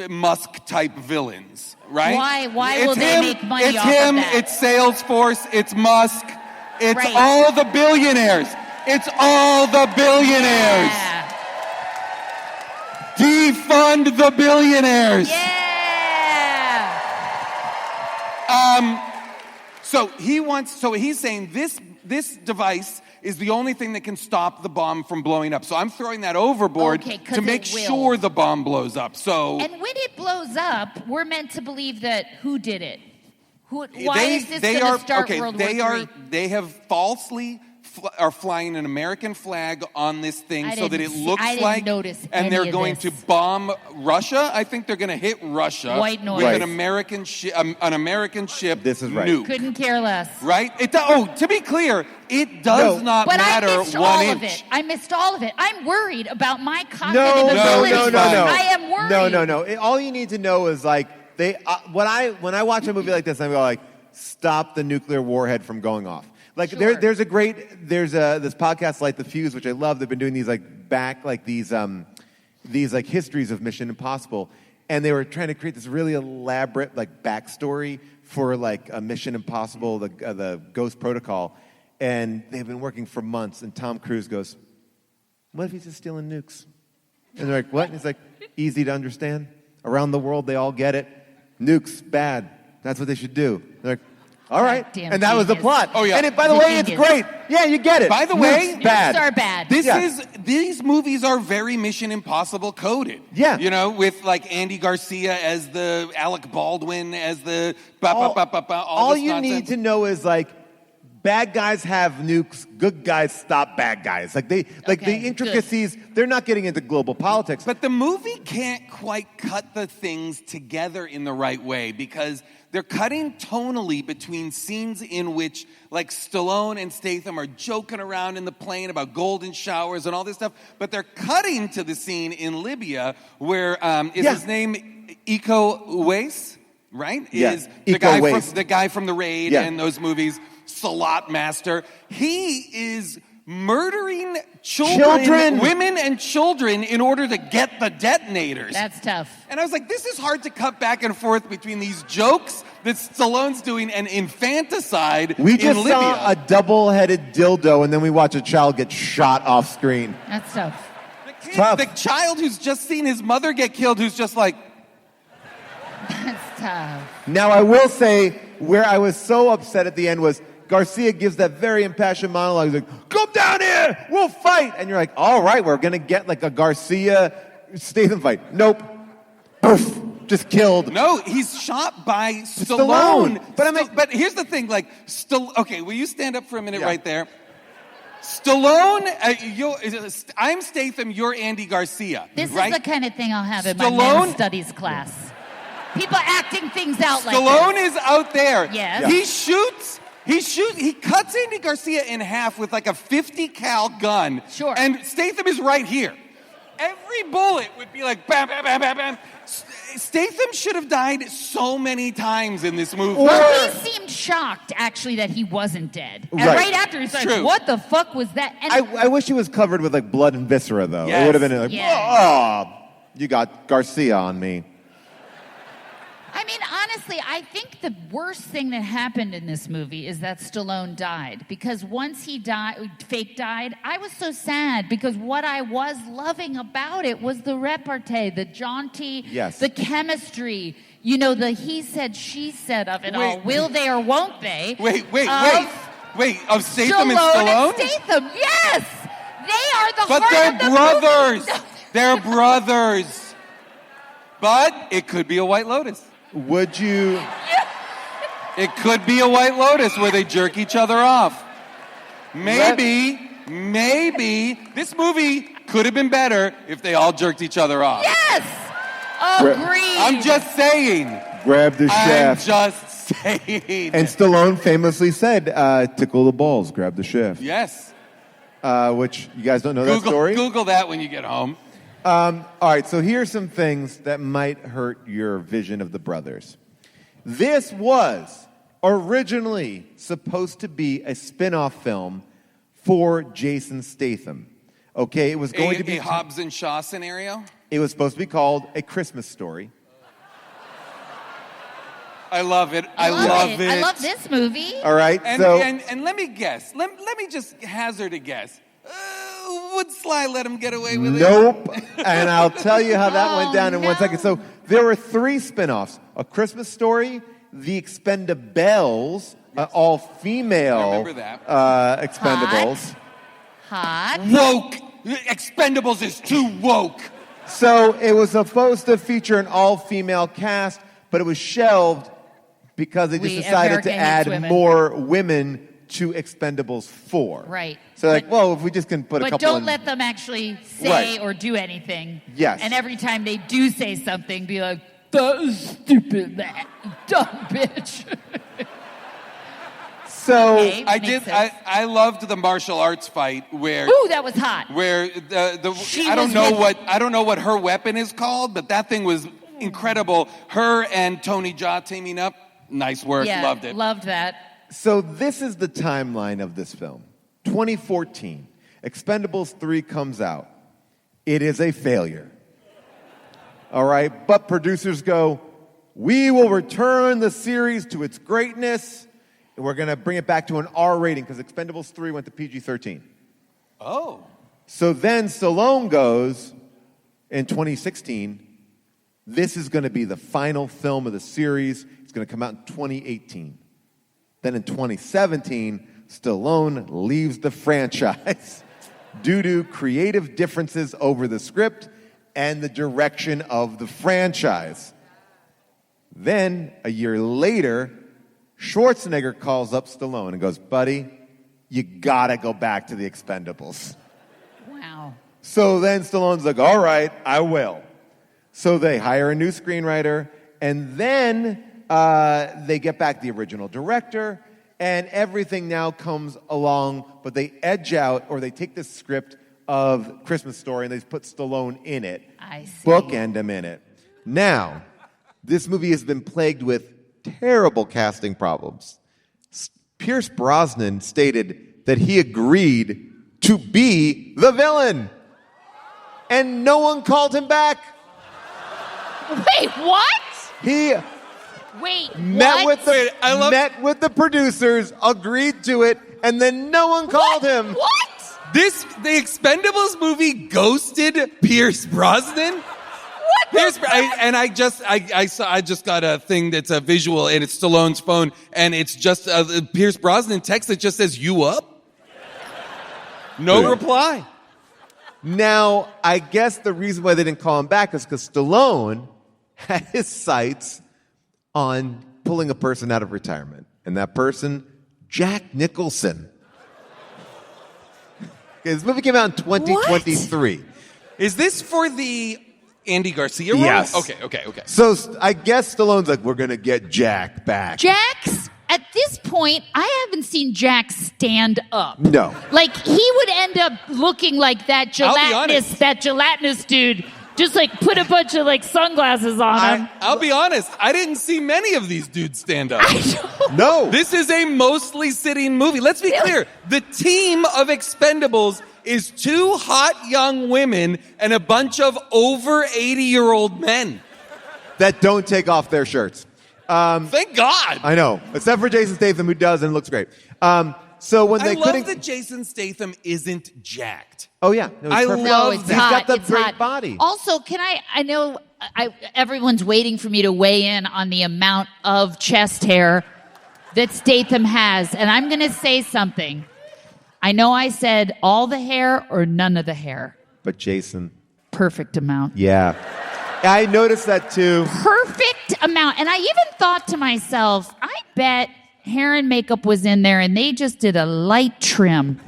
Musk-type villains, right? Why It's will they him, make money it's off of him, that? It's Salesforce, it's Musk, it's Right. all the billionaires. It's all the billionaires. Yeah. Defund the billionaires. Yeah. So he's saying this device is the only thing that can stop the bomb from blowing up. So I'm throwing that overboard Okay, 'cause to make it will. sure the bomb blows up. So And when it blows up, we're meant to believe that who did it? Why is this going to start World War III? They have falsely are flying an American flag on this thing I so that it didn't see- looks I didn't like, notice and any they're of going this. to bomb Russia. I think they're going to hit Russia White noise. with Right. an American ship. This is right. nuke. Couldn't care less. Right? To be clear, it does No. not But matter I missed 1 all inch. of it. I missed all of it. I'm worried about my cognitive No, abilities. no. I am worried. No. All you need to know is like when I watch a movie like this, I go like, stop the nuclear warhead from going off. Like Sure. there's this podcast Light the Fuse, which I love. They've been doing these like histories of Mission Impossible, and they were trying to create this really elaborate like backstory for like a Mission Impossible, the Ghost Protocol, and they've been working for months. And Tom Cruise goes, "What if he's just stealing nukes?" And they're like, "What?" And he's like, "Easy to understand. Around the world, they all get it. Nukes, bad. That's what they should do." They're like, "All right." Goddamn And that was the genius. plot. Oh, yeah. And by the way, it's Genius. great. Yeah, you get it. By the way, Nukes, bad. Nukes are bad. These movies are very Mission Impossible coded. Yeah. You know, with like Andy Garcia as the Alec Baldwin as the All this you nonsense. need to know is like, bad guys have nukes. Good guys stop bad guys. Like the Okay, intricacies. They're not getting into global politics. But the movie can't quite cut the things together in the right way because they're cutting tonally between scenes in which, like, Stallone and Statham are joking around in the plane about golden showers and all this stuff, but they're cutting to the scene in Libya where, his name Iko Uwais, right? Yeah, Is Iko Uwais. the guy from The Raid Yeah. and those movies, Salat Master. He is murdering children, women and children in order to get the detonators. That's tough. And I was like, this is hard to cut back and forth between these jokes that Stallone's doing and infanticide We just in Libya. saw a double-headed dildo, and then we watch a child get shot off screen. That's tough. The child who's just seen his mother get killed, who's just like... That's tough. Now, I will say, where I was so upset at the end was Garcia gives that very impassioned monologue. He's like, come down here, we'll fight. And you're like, all right, we're going to get like a Garcia-Statham fight. Nope. Poof. Just killed. No, he's shot by Stallone. But here's the thing, like, okay, will you stand up for a minute right there? Stallone, I'm Statham, you're Andy Garcia. This right? is the kind of thing I'll have in my men's studies class. People acting things out like Stallone this. is out there. Yes. Yeah. He cuts Andy Garcia in half with like a 50 cal gun. Sure. And Statham is right here. Every bullet would be like bam, bam, bam, bam, bam. Statham should have died so many times in this movie. Well, he seemed shocked, actually, that he wasn't dead. And right after, he's like, what the fuck was that? And I wish he was covered with like blood and viscera, though. Yes. It would have been like, oh, you got Garcia on me. I mean, honestly, I think the worst thing that happened in this movie is that Stallone died. Because once he fake died, I was so sad because what I was loving about it was the repartee, the jaunty, the chemistry, you know, the he said, she said of it all. Will they or won't they? Wait, of Statham and Stallone? And Statham, yes! They are the But heart they're of the brothers. movie. They're brothers. But it could be a White Lotus. Would you? It could be a White Lotus where they jerk each other off. Maybe this movie could have been better if they all jerked each other off. Yes! Agreed. I'm just saying. Grab the shaft. I'm just saying. And Stallone famously said, tickle the balls, grab the shaft. Yes. Which, you guys don't know that story? Google that when you get home. All right, so here's some things that might hurt your vision of the brothers. This was originally supposed to be a spin-off film for Jason Statham. Okay, it was going to be a Hobbs and Shaw scenario. It was supposed to be called A Christmas Story. I love it. I love it. I love this movie. All right, and let me guess. Let me just hazard a guess. Would Sly let him get away with it? Nope. And I'll tell you how that went down in 1 second. So there were 3 spin-offs. A Christmas Story, The Expend4bles, all female Expendables. Hot. Woke. Expendables is too woke. So it was supposed to feature an all-female cast, but it was shelved because they just decided to add more women to Expendables 4. Right. So well, if we just can put a couple But don't let them actually say or do anything. Yes. And every time they do say something, be like, that is stupid, that dumb bitch. So I loved the martial arts fight where. Ooh, that was hot. Where I don't know what her weapon is called, but that thing was incredible. Her and Tony Jaa teaming up. Nice work. Yeah, loved it. Loved that. So this is the timeline of this film. 2014, Expendables 3 comes out. It is a failure. All right, but producers go, we will return the series to its greatness, and we're going to bring it back to an R rating because Expendables 3 went to PG-13. Oh. So then Stallone goes, in 2016, this is going to be the final film of the series. It's going to come out in 2018. Then in 2017, Stallone leaves the franchise due to creative differences over the script and the direction of the franchise. Then, a year later, Schwarzenegger calls up Stallone and goes, buddy, you gotta go back to the Expendables. Wow. So then Stallone's like, all right, I will. So they hire a new screenwriter, and then they get back the original director, and everything now comes along, but they edge out, or they take the script of Christmas Story, and they put Stallone in it. I see. Bookend him in it. Now, this movie has been plagued with terrible casting problems. Pierce Brosnan stated that he agreed to be the villain. And no one called him back. Wait, what? He Wait, met what? met with the producers, agreed to it, and then no one called him. What? The Expendables movie ghosted Pierce Brosnan? I just got a thing that's a visual, and it's Stallone's phone, and it's just Pierce Brosnan text that just says, "You up?" No reply. Now, I guess the reason why they didn't call him back is because Stallone had his sights on pulling a person out of retirement. And that person, Jack Nicholson. This movie came out in 2023. What? Is this for the Andy Garcia role? Yes. Okay. So I guess Stallone's like, we're going to get Jack back. Jax, at this point, I haven't seen Jack stand up. No. Like, he would end up looking like that gelatinous dude. Just, like, put a bunch of, like, sunglasses on him. I'll be honest, I didn't see many of these dudes stand up. No. This is a mostly sitting movie. Let's be clear. The team of Expendables is 2 hot young women and a bunch of over 80-year-old men. That don't take off their shirts. Thank God. I know. Except for Jason Statham, who does and looks great. So when they I couldn't... love that Jason Statham isn't jacked. Oh, yeah. No, I perfect. love it's that. He's got the It's great hot. body. Also, I know everyone's waiting for me to weigh in on the amount of chest hair that Statham has. And I'm going to say something. I know I said all the hair or none of the hair. But Jason... Perfect amount. Yeah. I noticed that too. Perfect amount. And I even thought to myself, I bet hair and makeup was in there and they just did a light trim.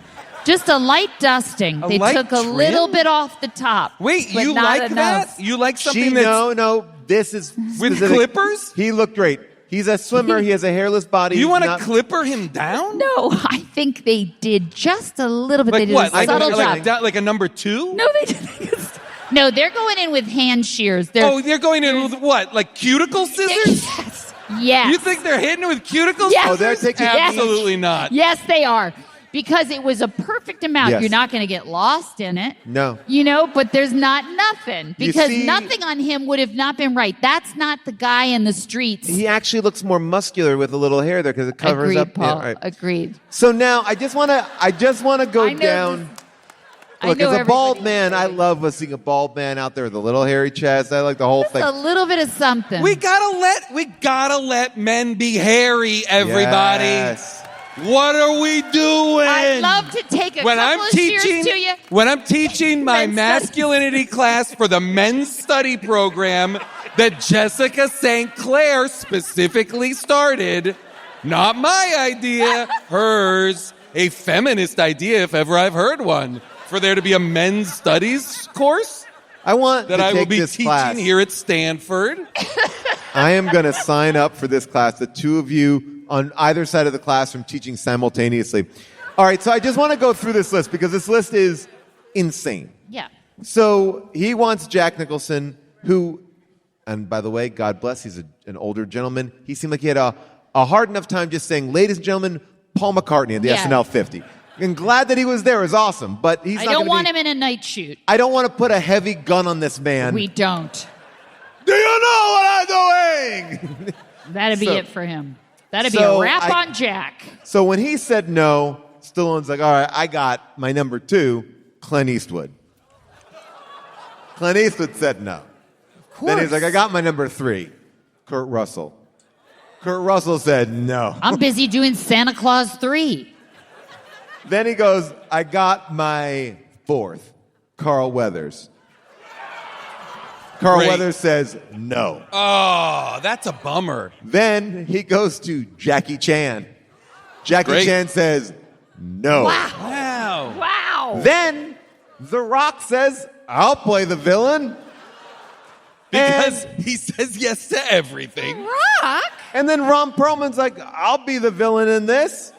Just a light dusting. They took a little bit off the top. Wait, but you not like enough. that? You like something that's... No. This is... With specific. clippers? He looked great. He's a swimmer. He has a hairless body. You want to Not- clipper him down? No, I think they did just a little bit. Like they did what? a subtle job. Like a number 2? No, they didn't. No, they're going in with hand shears. They're going in with what? Like cuticle scissors? Yes. Yes. You think they're hitting with cuticle Yes. scissors? Oh, they're taking- Absolutely not. Yes, they are. Because it was a perfect amount. Yes. You're not going to get lost in it. No. You know, but there's not nothing. You Because see- nothing on him would have not been right. That's not the guy in the streets. He actually looks more muscular with a little hair there because it covers Agreed, up. Paul. Yeah, right. Agreed. So now I just want to go I know down. I Look, know as a bald everybody- man, I love seeing a bald man out there with a little hairy chest. I like the whole thing. A little bit of something. We gotta let men be hairy, everybody. Yes. What are we doing? I'd love to take a couple of shears to you. When I'm teaching my Men's masculinity class for the men's study program that Jessica St. Clair specifically started, not my idea, hers, a feminist idea if ever I've heard one, for there to be a men's studies course I want that to I will take be this teaching class. here at Stanford. I am going to sign up for this class. The two of you on either side of the classroom teaching simultaneously. All right, so I just want to go through this list because this list is insane. Yeah. So he wants Jack Nicholson, who, and by the way, God bless, he's an older gentleman. He seemed like he had a hard enough time just saying, ladies and gentlemen, Paul McCartney at the Yeah. SNL 50. I'm glad that he was there. It was awesome. But he's I not don't gonna want be, him in a night shoot. I don't want to put a heavy gun on this man. We don't. Do you know what I'm doing? That'd be So- it for him. That'd be so a wrap I- on Jack. So when he said no, Stallone's like, all right, I got my number 2, Clint Eastwood. Clint Eastwood said no. Then he's like, I got my number 3, Kurt Russell. Kurt Russell said no. I'm busy doing Santa Claus 3. Then he goes, I got my 4th, Carl Weathers. Carl Great. Weathers says no. Oh, that's a bummer. Then he goes to Jackie Chan. Jackie Great. Chan says no. Wow. Wow. Then The Rock says, I'll play the villain. Because he says yes to everything. Rock? And then Ron Perlman's like, I'll be the villain in this.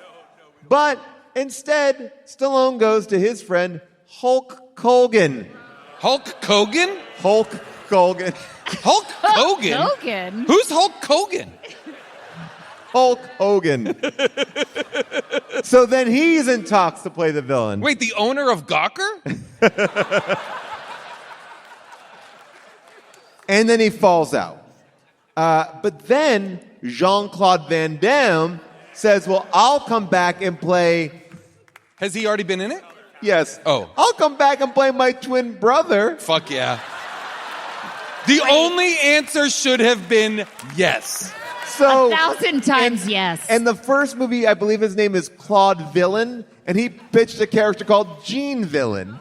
But instead, Stallone goes to his friend Hulk Hogan. Hulk Hogan? Hulk Hogan. Hulk Hogan? Hogan? Who's Hulk Hogan? Hulk Hogan. So then he's in talks to play the villain. Wait, the owner of Gawker? And then he falls out. But then Jean-Claude Van Damme says, well, I'll come back and play... Has he already been in it? Yes. Oh. I'll come back and play my twin brother. Fuck yeah. The only answer should have been yes. So 1,000 times yes. And the first movie, I believe his name is Claude Villain, and he pitched a character called Gene Villain.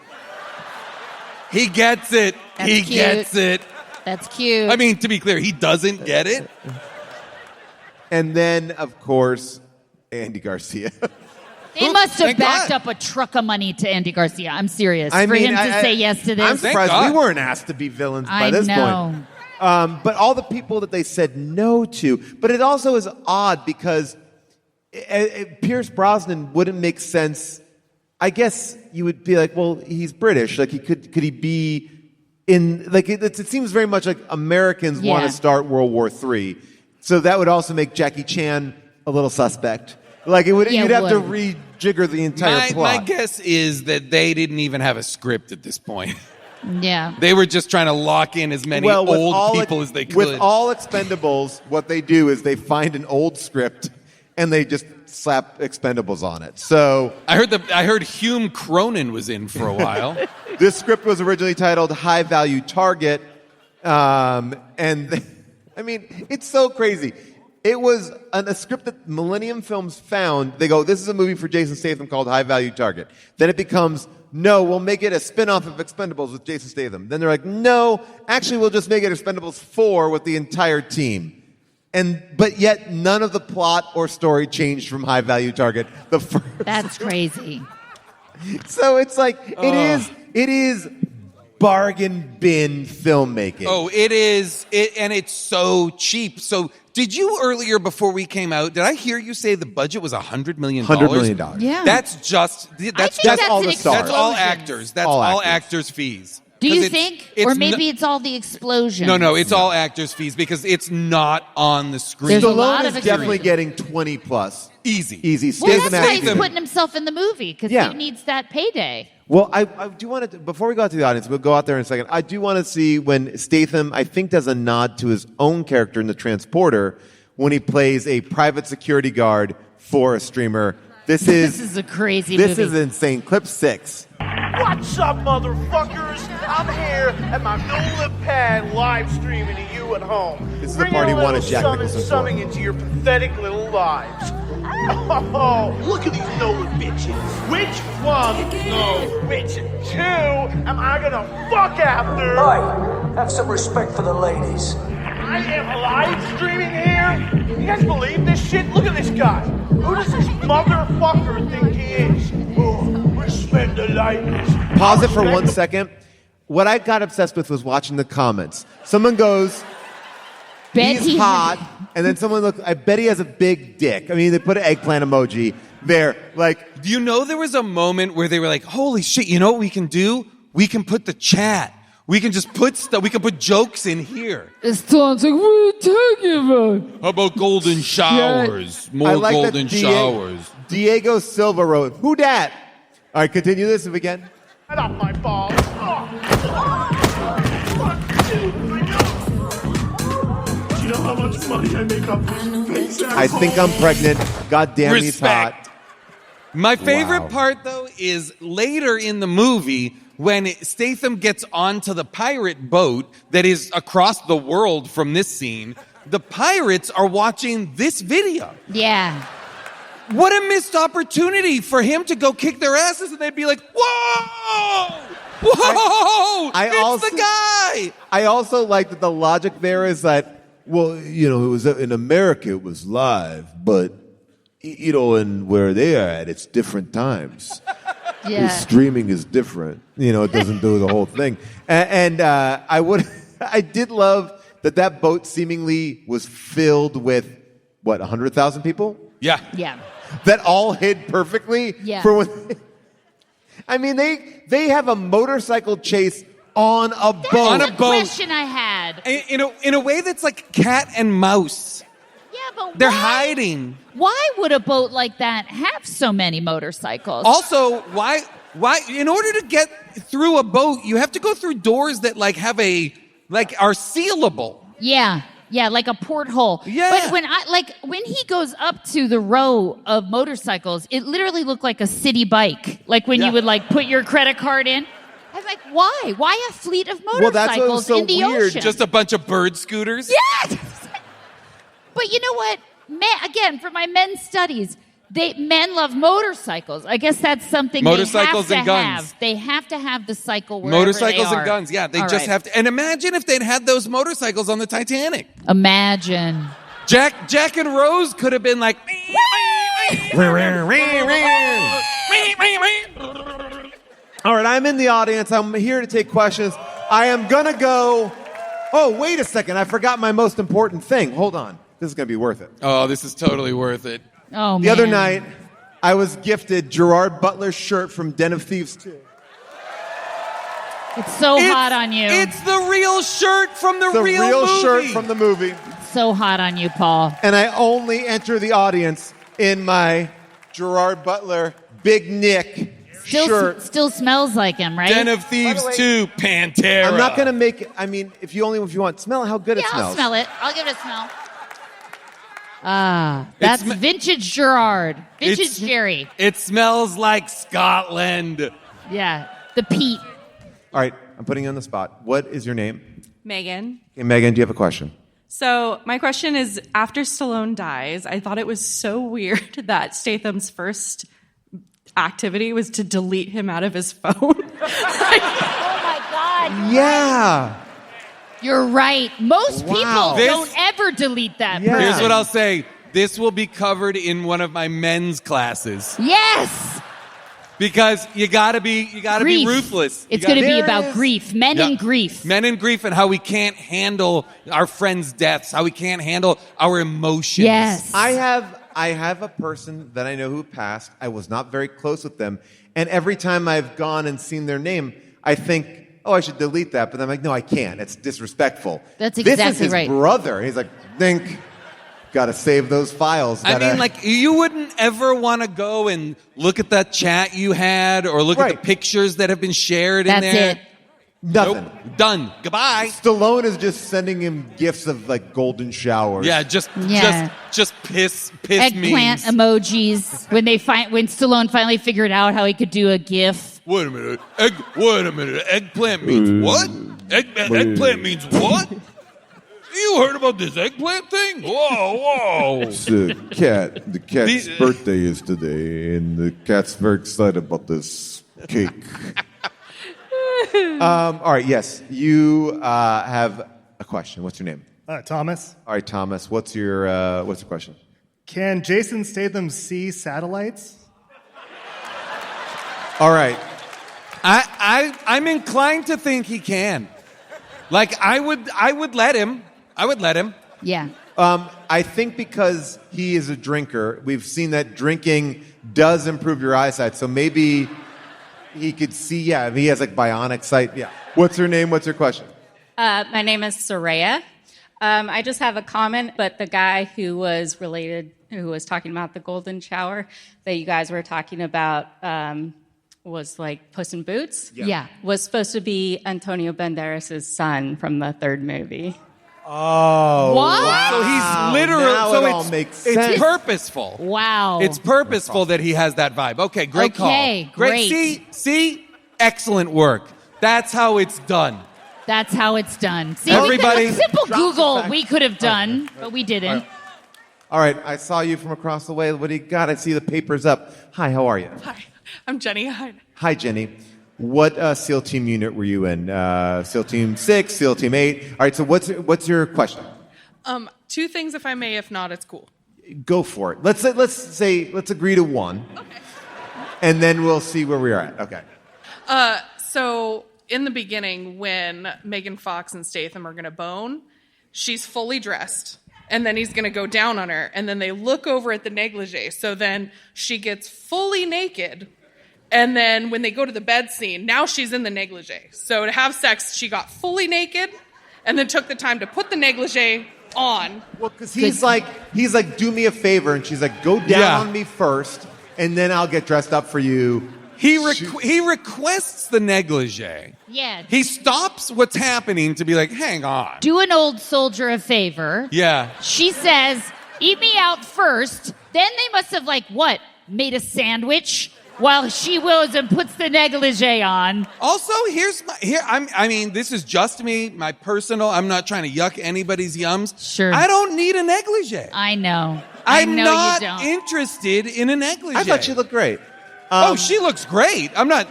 He gets it. That's he cute. gets it. That's cute. I mean, to be clear, he doesn't get it. And then, of course, Andy Garcia. They must have Thank backed God. up a truck of money to Andy Garcia. I'm serious. I For mean, him to say yes to this. I'm Thank surprised God. we weren't asked to be villains by I this know. point. But all the people that they said no to. But it also is odd because Pierce Brosnan wouldn't make sense. I guess you would be like, well, he's British. Like, could he be in, like, it seems very much like Americans want Yeah. to start World War III. So that would also make Jackie Chan a little suspect. Like, Yeah, you'd have to would. rejigger the entire plot. My guess is that they didn't even have a script at this point. Yeah. They were just trying to lock in as many with old all people as they could. With all Expendables, what they do is they find an old script and they just slap Expendables on it. So I heard Hume Cronin was in for a while. this script was originally titled High Value Target, and I mean, it's so crazy. It was a script that Millennium Films found. They go, this is a movie for Jason Statham called High Value Target. Then it becomes, no, we'll make it a spin-off of Expendables with Jason Statham. Then they're like, no, actually we'll just make it Expendables 4 with the entire team. But yet none of the plot or story changed from High Value Target. The first. That's crazy. So it's like, it is bargain bin filmmaking. Oh, it is, and it's so cheap. So did you earlier, before we came out, did I hear you say the budget was $100 million? $100 million. Yeah. That's just, I think that's all an the stars. That's all explosion. actors. That's All all actors. actors' fees. Do 'Cause you it's- think? it's Or maybe no- it's all the explosions. No, it's all actors' fees because it's not on the screen. There's a Stallone lot is of definitely experience. getting 20 plus. Easy. Easy. Well, Statham that's why has- he's putting himself in the movie, because Yeah. he needs that payday. Well, I do want to, before we go out to the audience, we'll go out there in a second. I do want to see when Statham, I think, does a nod to his own character in The Transporter when he plays a private security guard for a streamer. This is a crazy This movie. is insane. Clip 6. What's up, motherfuckers? I'm here at my no-lip pad live streaming to you at home. This is the Bringing part he a little wanted Jack summing, Nicholson for. summing into your pathetic little lives. Oh, look at these no-lip bitches. Which one? No. Which two am I gonna fuck after? Oi, have some respect for the ladies. I am live streaming here? You guys believe this shit? Look at this guy. Who does this motherfucker think he is? Oh, respect the ladies. Pause it for 1 second. What I got obsessed with was watching the comments. Someone goes, Bet he's he- hot. And then someone looked, I bet he has a big dick. I mean, they put an eggplant emoji there. Like, Do you know there was a moment where they were like, holy shit, you know what we can do? We can put the chat. We can just put stuff. We can put jokes in here. It's like, what are you talking about? How about golden showers? More I like that golden showers. Diego Silva wrote, who dat? All right, continue this if we can. Get off my balls. Do you know how much money I make off this? I think I'm pregnant. God damn, he's hot. Respect. My favorite Wow. part, though, is later in the movie when Statham gets onto the pirate boat that is across the world from this scene. The pirates are watching this video. Yeah. What a missed opportunity for him to go kick their asses, and they'd be like, "Whoa, whoa, it's the guy." I also like that the logic there is that, well, you know, it was in America, it was live, but you know, and where they are at, it's different times. Yeah. Streaming is different. You know, it doesn't do the whole thing. And I did love that boat seemingly was filled with, what, 100,000 people? Yeah. Yeah. That all hid perfectly? Yeah. For when, I mean, they have a motorcycle chase on a boat. On a The boat. question I had. In a way that's like cat and mouse. Yeah, but They're why? hiding. Why would a boat like that have so many motorcycles? Also, why in order to get through a boat, you have to go through doors that are sealable. Yeah, like a porthole. Yeah. But when he goes up to the row of motorcycles, it literally looked like a city bike. Like when you would put your credit card in. I was like, why? Why a fleet of motorcycles that's what was so in the weird. ocean? Just a bunch of bird scooters. Yeah. But you know what? Again, for my men's studies, men love motorcycles. I guess that's something Motorcycles they have and to guns. have. They have to have the cycle wherever Motorcycles they are. and guns. Yeah, they All just right. have to. And imagine if they'd had those motorcycles on the Titanic. Imagine. Jack and Rose could have been like. All right, I'm in the audience. I'm here to take questions. I am going to go... Oh, wait a second. I forgot my most important thing. Hold on. This is going to be worth it. Oh, this is totally worth it. Oh, man. The other night, I was gifted Gerard Butler's shirt from Den of Thieves 2. It's so hot on you. It's the real shirt from the real movie. shirt from the movie. So hot on you, Paul. And I only enter the audience in my Gerard Butler Big Nick shirt. Still smells like him, right? Den of Thieves 2, Pantera. I'm not going to make it. I mean, if you want, smell how good it Yeah, smells. I'll smell it. I'll give it a smell. That's vintage Gerard. Vintage Jerry. It smells like Scotland. Yeah, the peat. All right, I'm putting you on the spot. What is your name? Megan. Okay, Megan, do you have a question? So my question is, after Stallone dies, I thought it was so weird that Statham's first activity was to delete him out of his phone. Oh my God. Yeah. You're right. Most people don't ever delete that person. Here's what I'll say. This will be covered in one of my men's classes. Yes. Because you gotta be ruthless. It's going to be about grief. Men in grief. Men in grief and how we can't handle our friends' deaths, how we can't handle our emotions. Yes. I have a person that I know who passed. I was not very close with them. And every time I've gone and seen their name, I think, oh, I should delete that. But I'm like, no, I can't. It's disrespectful. That's exactly This is his right. brother. He's like, think, got to save those files. I mean, like, you wouldn't ever want to go and look at that chat you had or look at the pictures that have been shared in there. That's it. Nothing. Nope. Done. Goodbye. Stallone is just sending him gifts of like golden showers. Yeah, just piss Eggplant memes. emojis. When Stallone finally figured out how he could do a GIF. Wait a minute. Eggplant means what? Eggplant means what? You heard about this eggplant thing? Whoa. It's the cat. The cat's birthday is today, and the cat's very excited about this cake. All right, yes. You have a question. What's your name? Thomas. All right, Thomas. What's your question? Can Jason Statham see satellites? All right. I'm inclined to think he can. Like, I would let him. Yeah. I think because he is a drinker, we've seen that drinking does improve your eyesight. So maybe he could see, if he has like bionic sight. Yeah. What's her name? What's her question? My name is Soraya. I just have a comment, but the guy who was talking about the golden shower that you guys were talking about was like Puss in Boots. Yeah. Was supposed to be Antonio Banderas' son from the third movie. Oh. What? Wow. So he's literal. Now So it all makes sense. It's purposeful. Wow. It's purposeful that he has that vibe. Okay, great call. Okay, great. See? Excellent work. That's how it's done. That's how it's done. See, Everybody- simple Google we could have done, but we didn't. All right. I saw you from across the way. What do you got? I see the paper's up. Hi, how are you? Hi, I'm Jenny. Hi. Hi, Jenny. What SEAL team unit were you in? SEAL Team 6, SEAL Team 8? All right, so what's your question? Two things, if I may. If not, it's cool. Go for it. Let's agree to one. Okay. And then we'll see where we are at. Okay. So in the beginning, when Megan Fox and Statham are going to bone, she's fully dressed. And then he's going to go down on her. And then they look over at the negligee. So then she gets fully naked. And then when they go to the bed scene, now she's in the negligee. So to have sex, she got fully naked and then took the time to put the negligee on. Well, because he's like, do me a favor, and she's like, go down on me first, and then I'll get dressed up for you. He requests the negligee. Yeah. He stops what's happening to be like, hang on. Do an old soldier a favor. Yeah. She says, eat me out first. Then they must have, made a sandwich while she goes and puts the negligee on. Also, this is just me, my personal, I'm not trying to yuck anybody's yums. Sure. I don't need a negligee. I know. I'm you not don't. interested in a negligee. I thought she looked great. She looks great. I'm just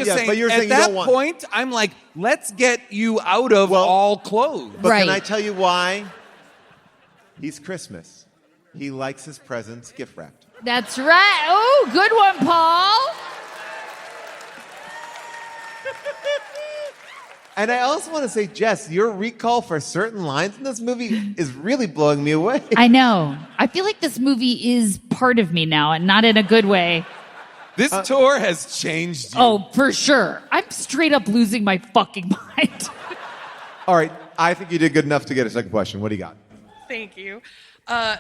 saying, but you're at saying that you don't want... point, I'm like, let's get you out of all clothes. But can I tell you why? He's Christmas. He likes his presents gift wrapped. That's right. Oh, good one, Paul. And I also want to say, Jess, your recall for certain lines in this movie is really blowing me away. I know. I feel like this movie is part of me now, and not in a good way. This tour has changed you. Oh, for sure. I'm straight up losing my fucking mind. All right. I think you did good enough to get a second question. What do you got? Thank you.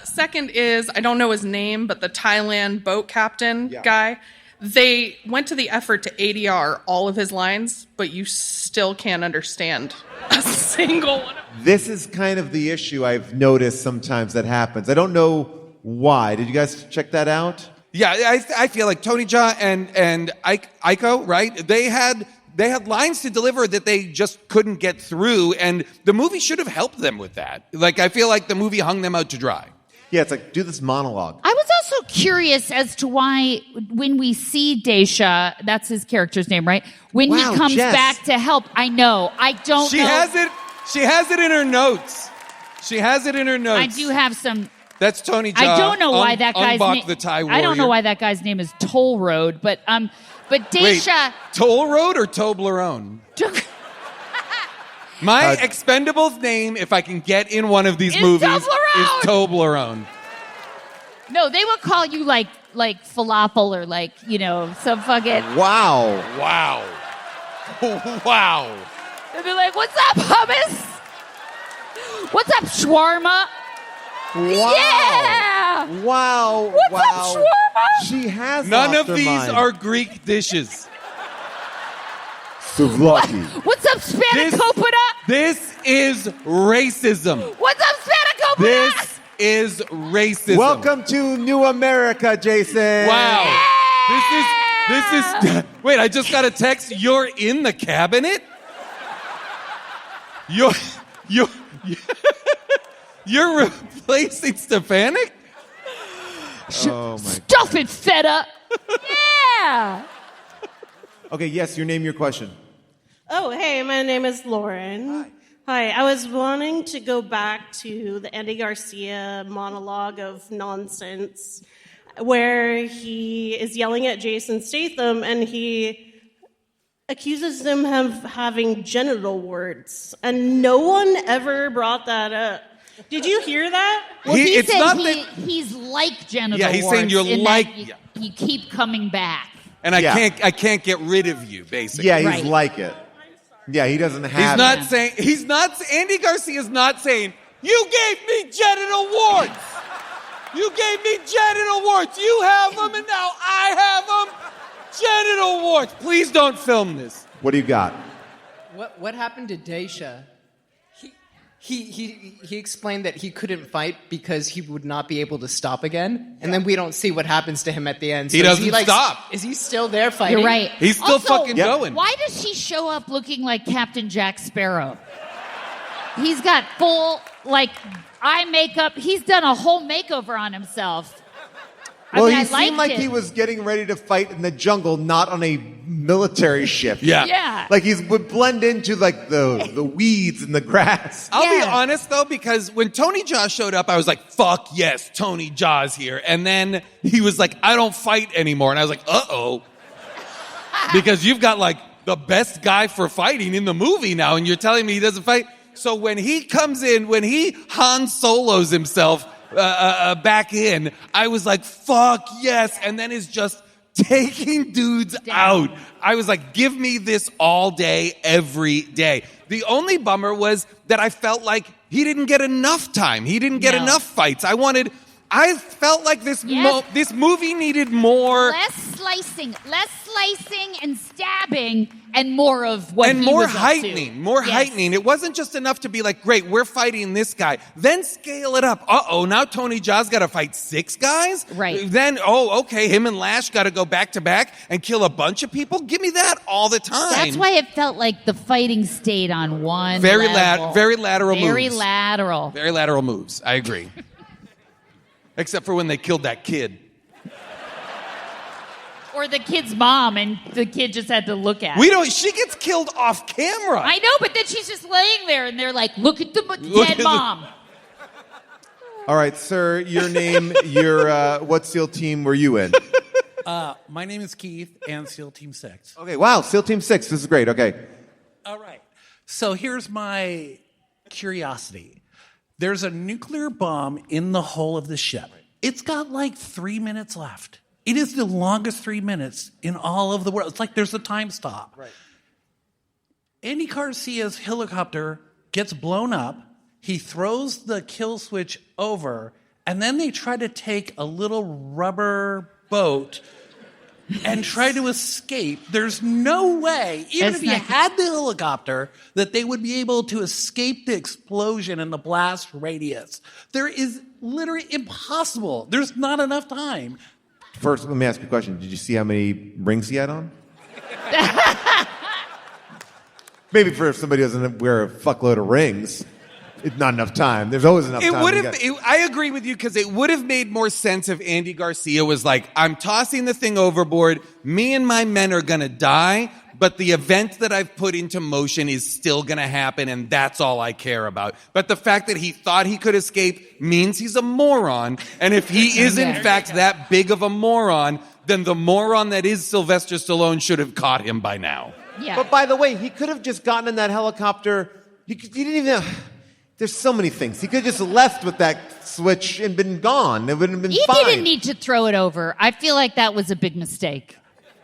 Second is, I don't know his name, but the Thailand boat captain guy. They went to the effort to ADR all of his lines, but you still can't understand a single one. This is kind of the issue I've noticed sometimes that happens. I don't know why. Did you guys check that out? Yeah, I feel like Tony Jaa and Aiko, right? They had lines to deliver that they just couldn't get through, and the movie should have helped them with that. Like, I feel like the movie hung them out to dry. Yeah, it's like, do this monologue. I was also curious as to why, when we see Daisha, that's his character's name, right? When he comes back to help, I know. I don't know. She has it in her notes. I do have some... That's Tony Jaa. I don't know why that guy's name... the Thai warrior. I don't know why that guy's name is Toll Road, but Daisha... Wait, Toll Road or Toblerone? My Expend4bles name, if I can get in one of these movies, is Toblerone. No, they would call you like falafel or some fucking... Wow. They'd be like, what's up, hummus? What's up, shawarma? Wow. Yeah! Wow. What's up, shawarma? She has None lost of her these mind. are Greek dishes. Souvlaki. What's up, spanakopita? This is racism. What's up, spanakopita? This is racism. Welcome to New America, Jason. Wow. This is. Wait, I just got a text. You're in the cabinet? You're replacing Stefanik? Oh my Stuff it, feta. Yeah. Okay, yes, your name, your question. Oh, hey, my name is Lauren. Hi, I was wanting to go back to the Andy Garcia monologue of nonsense where he is yelling at Jason Statham and he accuses him of having genital warts. And no one ever brought that up. Did you hear that? Well, he said he's like genital warts. Yeah, he's saying you're like... You keep coming back. And I can't get rid of you, basically. Yeah, he's like it. Yeah, he doesn't have Andy Garcia's not saying, you gave me genital warts. You gave me genital warts. You have them and now I have them. Genital warts. Please don't film this. What do you got? What happened to Daisha? He explained that he couldn't fight because he would not be able to stop again, and then we don't see what happens to him at the end. So he doesn't stop. Is he still there fighting? You're right. He's still fucking going. Why does he show up looking like Captain Jack Sparrow? He's got full eye makeup. He's done a whole makeover on himself. Well, he seemed like he was getting ready to fight in the jungle, not on a military ship. Yeah. Like he would blend into the weeds and the grass. I'll be honest though, because when Tony Jaa showed up, I was like, fuck yes, Tony Jaa's here. And then he was like, I don't fight anymore. And I was like, uh-oh. Because you've got the best guy for fighting in the movie now, and you're telling me he doesn't fight? So when he comes in, when he Han Solos himself back in, I was like, fuck yes, and then is just taking dudes out. I was like, give me this all day, every day. The only bummer was that I felt like he didn't get enough time. He didn't get enough fights. I felt like this this movie needed more. Less slicing and stabbing, and more of what and he more was up heightening, to. more Yes. heightening. It wasn't just enough to be like, great, we're fighting this guy. Then scale it up. Now Tony Jaa's got to fight 6 guys? Right. Then, okay, him and Lash got to go back to back and kill a bunch of people? Give me that all the time. That's why it felt like the fighting stayed on one Very level. very lateral moves. Very lateral. Very lateral moves. I agree. Except for when they killed that kid. Or the kid's mom, and the kid just had to look at it. She gets killed off camera. I know, but then she's just laying there, and they're like, look at the Look dead at mom. All right, sir, your name, what SEAL team were you in? My name is Keith, and SEAL Team 6. Okay, wow, SEAL Team 6. This is great. Okay. All right. So here's my curiosity. There's a nuclear bomb in the hull of the ship. It's got like 3 minutes left. It is the longest 3 minutes in all of the world. It's like there's a time stop. Right. Andy Garcia's helicopter gets blown up. He throws the kill switch over, and then they try to take a little rubber boat and try to escape. There's no way, even if you had the helicopter, that they would be able to escape the explosion and the blast radius. There is literally impossible. There's not enough time. First, let me ask you a question. Did you see how many rings he had on? Maybe for somebody who doesn't wear a fuckload of rings, it's not enough time. There's always enough time. I agree with you because it would have made more sense if Andy Garcia was like, I'm tossing the thing overboard. Me and my men are going to die, but the event that I've put into motion is still going to happen, and that's all I care about. But the fact that he thought he could escape means he's a moron. And if he is, in fact, that big of a moron, then the moron that is Sylvester Stallone should have caught him by now. Yeah. But by the way, he could have just gotten in that helicopter. He didn't even... There's so many things. He could have just left with that switch and been gone. It would have been fine. He didn't need to throw it over. I feel like that was a big mistake.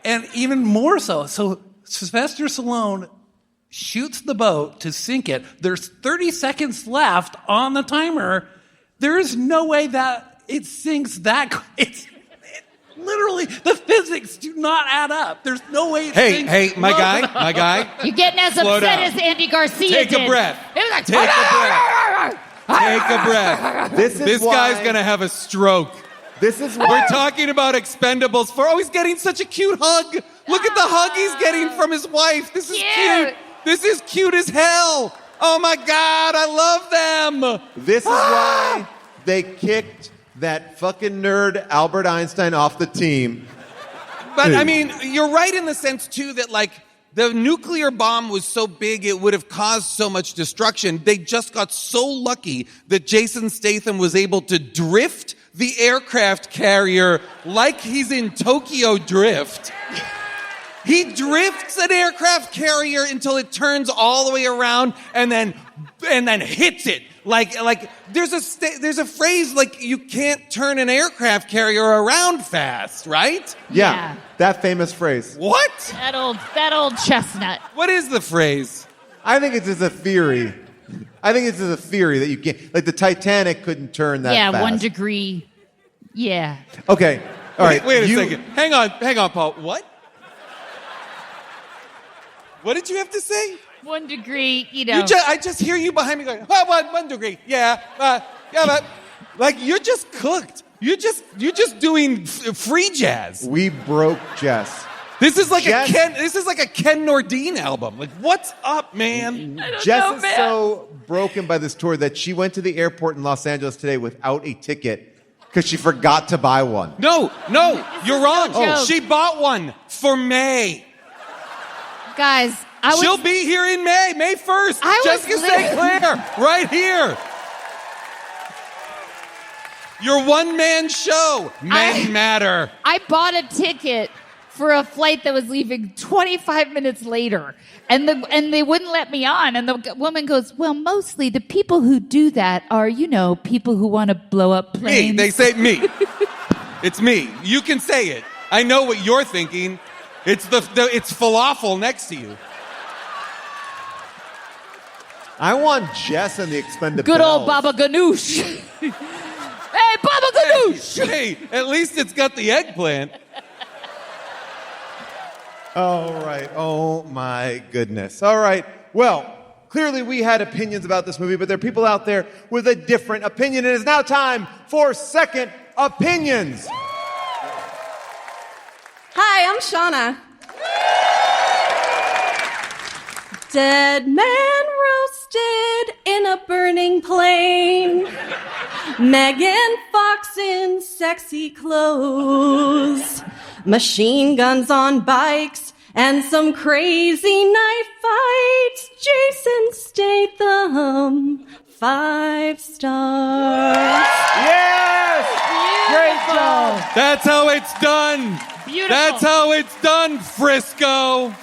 And even more so, Sylvester Stallone shoots the boat to sink it. There's 30 seconds left on the timer. There is no way that it sinks that... Literally, the physics do not add up. There's no way it sinks. Hey, my guy. You're getting as Slow upset down. as Andy Garcia Take did. a breath. It was like, Take a breath. Take a breath. This guy's going to have a stroke. This is why we're talking about Expendables 4. Oh, he's getting such a cute hug. Look at the hug he's getting from his wife. This is cute. This is cute as hell. Oh my God, I love them. This is why they kicked that fucking nerd Albert Einstein off the team. But I mean, you're right in the sense too that like the nuclear bomb was so big it would have caused so much destruction. They just got so lucky that Jason Statham was able to drift the aircraft carrier like he's in Tokyo Drift. He drifts an aircraft carrier until it turns all the way around and then hits it. Like there's a phrase like you can't turn an aircraft carrier around fast, right? Yeah. That famous phrase. What? That old chestnut. What is the phrase? I think it's just a theory. That you can't, like the Titanic couldn't turn that fast. 1 degree. Yeah. Okay. All right. Wait a second. Hang on, Paul. What? What did you have to say? 1 degree, you know. I just hear you behind me going, 1 degree. Yeah, but like you're just cooked. You're just doing free jazz. We broke Jess. This is like a Ken Nordine album. Like, what's up, man? Jess is so broken by this tour that she went to the airport in Los Angeles today without a ticket because she forgot to buy one. No, you're wrong. She bought one for May. Guys, She'll be here in May 1st. Jessica St. Clair, right here. Your one-man show. Men matter. I bought a ticket for a flight that was leaving 25 minutes later, and they wouldn't let me on. And the woman goes, "Well, mostly the people who do that are, people who want to blow up planes." Me. They say me. It's me. You can say it. I know what you're thinking. It's it's falafel next to you. I want Jess and the Expend4bles. Good old Baba Ganoush. Hey, Baba Ganoush! Hey, at least it's got the eggplant. All right. Oh, my goodness. All right. Well, clearly we had opinions about this movie, but there are people out there with a different opinion. It is now time for Second Opinions. Hi, I'm Shauna. Dead man roasted in a burning plane. Megan Fox in sexy clothes. Machine guns on bikes and some crazy knife fights. Jason Statham, 5 stars. Yes! Great job. That's how it's done. Beautiful. That's how it's done, Frisco.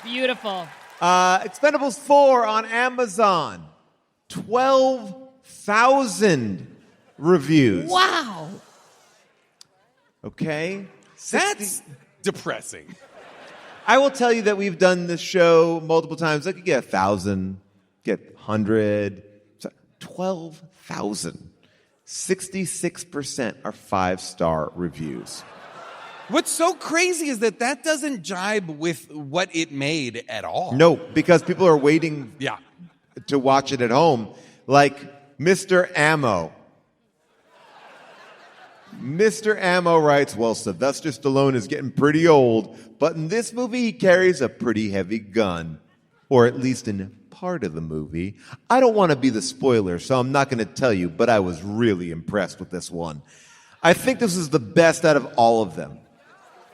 Beautiful. Expend4bles 4 on Amazon. 12,000 reviews. Wow. Okay. That's depressing. I will tell you that we've done this show multiple times. I could get 1,000, get 100, 12,000. 66% are 5-star reviews. What's so crazy is that doesn't jibe with what it made at all. No, because people are waiting Yeah. to watch it at home. Like Mr. Ammo. Mr. Ammo writes, well, Sylvester Stallone is getting pretty old, but in this movie he carries a pretty heavy gun. Or at least in part of the movie. I don't want to be the spoiler, so I'm not going to tell you, but I was really impressed with this one. I think this is the best out of all of them.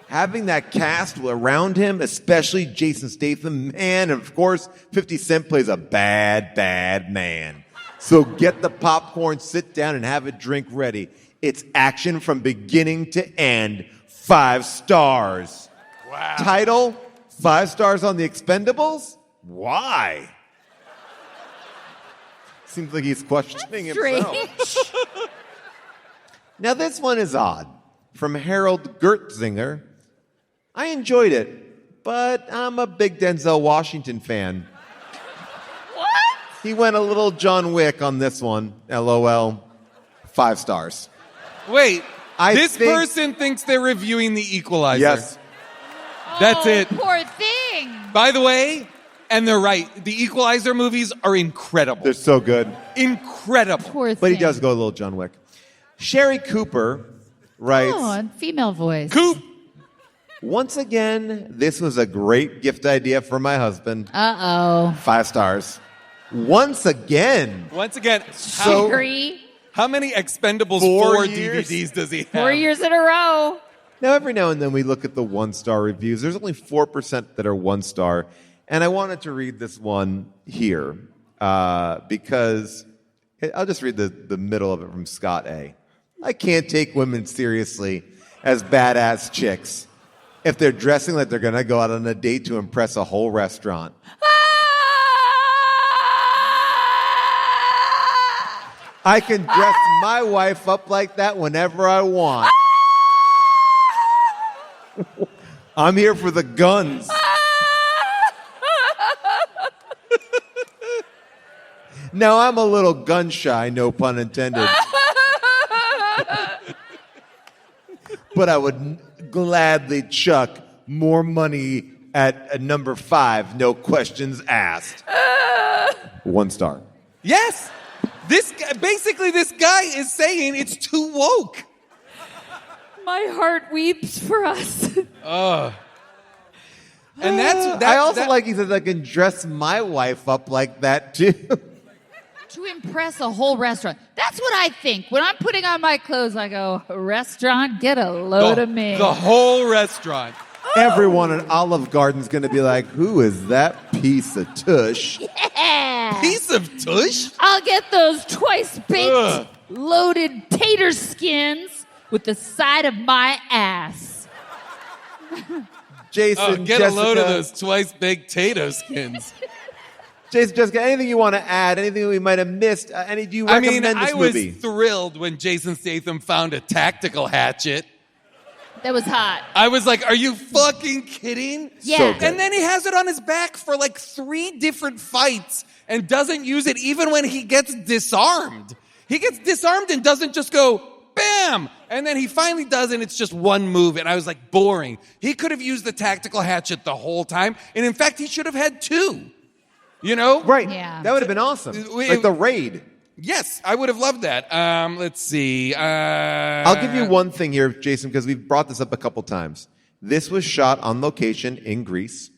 Having that cast around him, especially Jason Statham, man, and of course, 50 Cent plays a bad, bad man. So get the popcorn, sit down, and have a drink ready. It's action from beginning to end. 5 stars. Wow. Title, 5 stars on the Expend4bles? Why? Seems like he's questioning himself. Now, this one is odd. From Harold Gertzinger. I enjoyed it, but I'm a big Denzel Washington fan. What? He went a little John Wick on this one. LOL. 5 stars. Wait, this think- person thinks they're reviewing The Equalizer. Yes. That's it. Poor thing. By the way, and they're right, The Equalizer movies are incredible. They're so good. Incredible. Poor thing. But he does go a little John Wick. Sherry Cooper writes, Oh, and female voice. Coop. once again, this was a great gift idea for my husband. Uh-oh. 5 stars. Once again. Once again, So- Agree. how many Expend4bles 4 DVDs years? does he have? 4 years in a row. Now, every now and then we look at the 1-star reviews. There's only 4% that are 1 star. And I wanted to read this one here because I'll just read the middle of it from Scott A. I can't take women seriously as badass chicks if they're dressing like they're going to go out on a date to impress a whole restaurant. I can dress my wife up like that whenever I want. I'm here for the guns. Now, I'm a little gun shy, no pun intended. But I would gladly chuck more money at number 5, no questions asked. 1 star. Yes. This guy is saying it's too woke. My heart weeps for us. And that's I also like he says I can dress my wife up like that too. To impress a whole restaurant. That's what I think. When I'm putting on my clothes, I go, restaurant, get a load of me. The whole restaurant. Everyone at Olive Garden's going to be like, who is that piece of tush? Yeah. Piece of tush? I'll get those twice-baked, Ugh. loaded tater skins with the side of my ass. Jason, Get Jessica, a load of those twice-baked tato skins. Jason, Jessica, anything you want to add? Anything we might have missed? Do you recommend this I was movie? thrilled when Jason Statham found a tactical hatchet. That was hot. I was like, are you fucking kidding? Yeah. So good. And then he has it on his back for like 3 different fights and doesn't use it even when he gets disarmed. He gets disarmed and doesn't just go, bam! And then he finally does, and it's just one move. And I was like, boring. He could have used the tactical hatchet the whole time. And in fact, he should have had 2. You know? Right. Yeah. That would have been awesome. Like the raid. Yes, I would have loved that. Let's see. I'll give you one thing here, Jason, because we've brought this up a couple times. This was shot on location in Greece.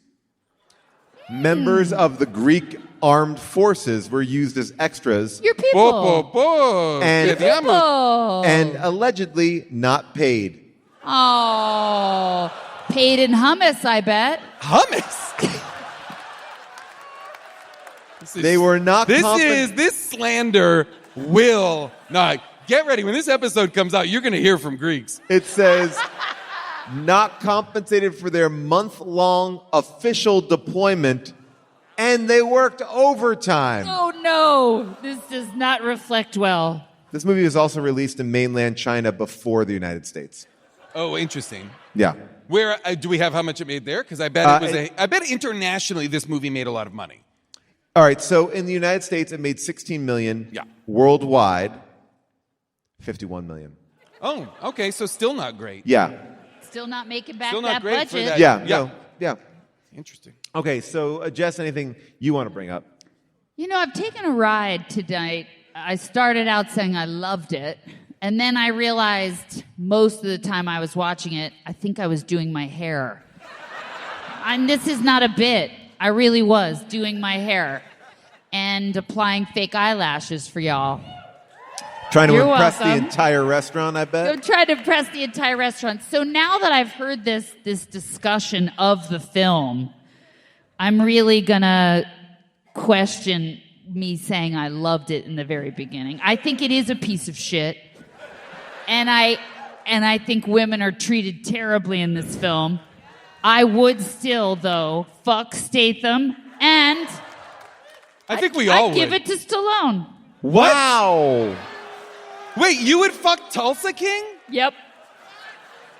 Members of the Greek armed forces were used as extras. Your people. And allegedly not paid. Oh, paid in hummus, I bet. Hummus? They were not This slander will not. Get ready. When this episode comes out, you're going to hear from Greeks. It says, not compensated for their month-long official deployment, and they worked overtime. Oh, no. This does not reflect well. This movie was also released in mainland China before the United States. Oh, interesting. Yeah. Where do we have how much it made there? Because I bet I bet internationally this movie made a lot of money. All right, so in the United States, it made $16 million. Yeah. Worldwide, $51 million. Oh, okay, so still not great. Yeah. Still not making back Still not that great budget. for that. Yeah. Interesting. Okay, so Jess, anything you want to bring up? You know, I've taken a ride tonight. I started out saying I loved it, and then I realized most of the time I was watching it, I think I was doing my hair. And this is not a bit. I really was doing my hair and applying fake eyelashes for y'all. Trying to You're impress welcome. the entire restaurant, I bet? I'm trying to impress the entire restaurant. So now that I've heard this discussion of the film, I'm really going to question me saying I loved it in the very beginning. I think it is a piece of shit. And I think women are treated terribly in this film. I would still, though, fuck Statham, and I think we all I'd give would. it to Stallone. Wow. Wait, you would fuck Tulsa King? Yep.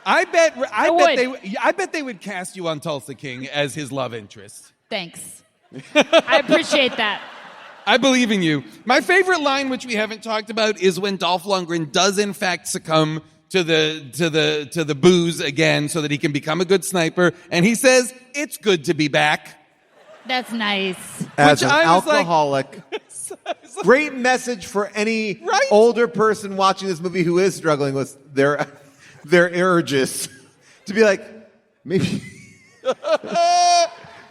I bet they would cast you on Tulsa King as his love interest. Thanks. I appreciate that. I believe in you. My favorite line, which we haven't talked about, is when Dolph Lundgren does in fact succumb to the booze again so that he can become a good sniper, and he says, "It's good to be back." That's nice. As Which an I was like- alcoholic. Great message for any older person watching this movie who is struggling with their urges. To be like,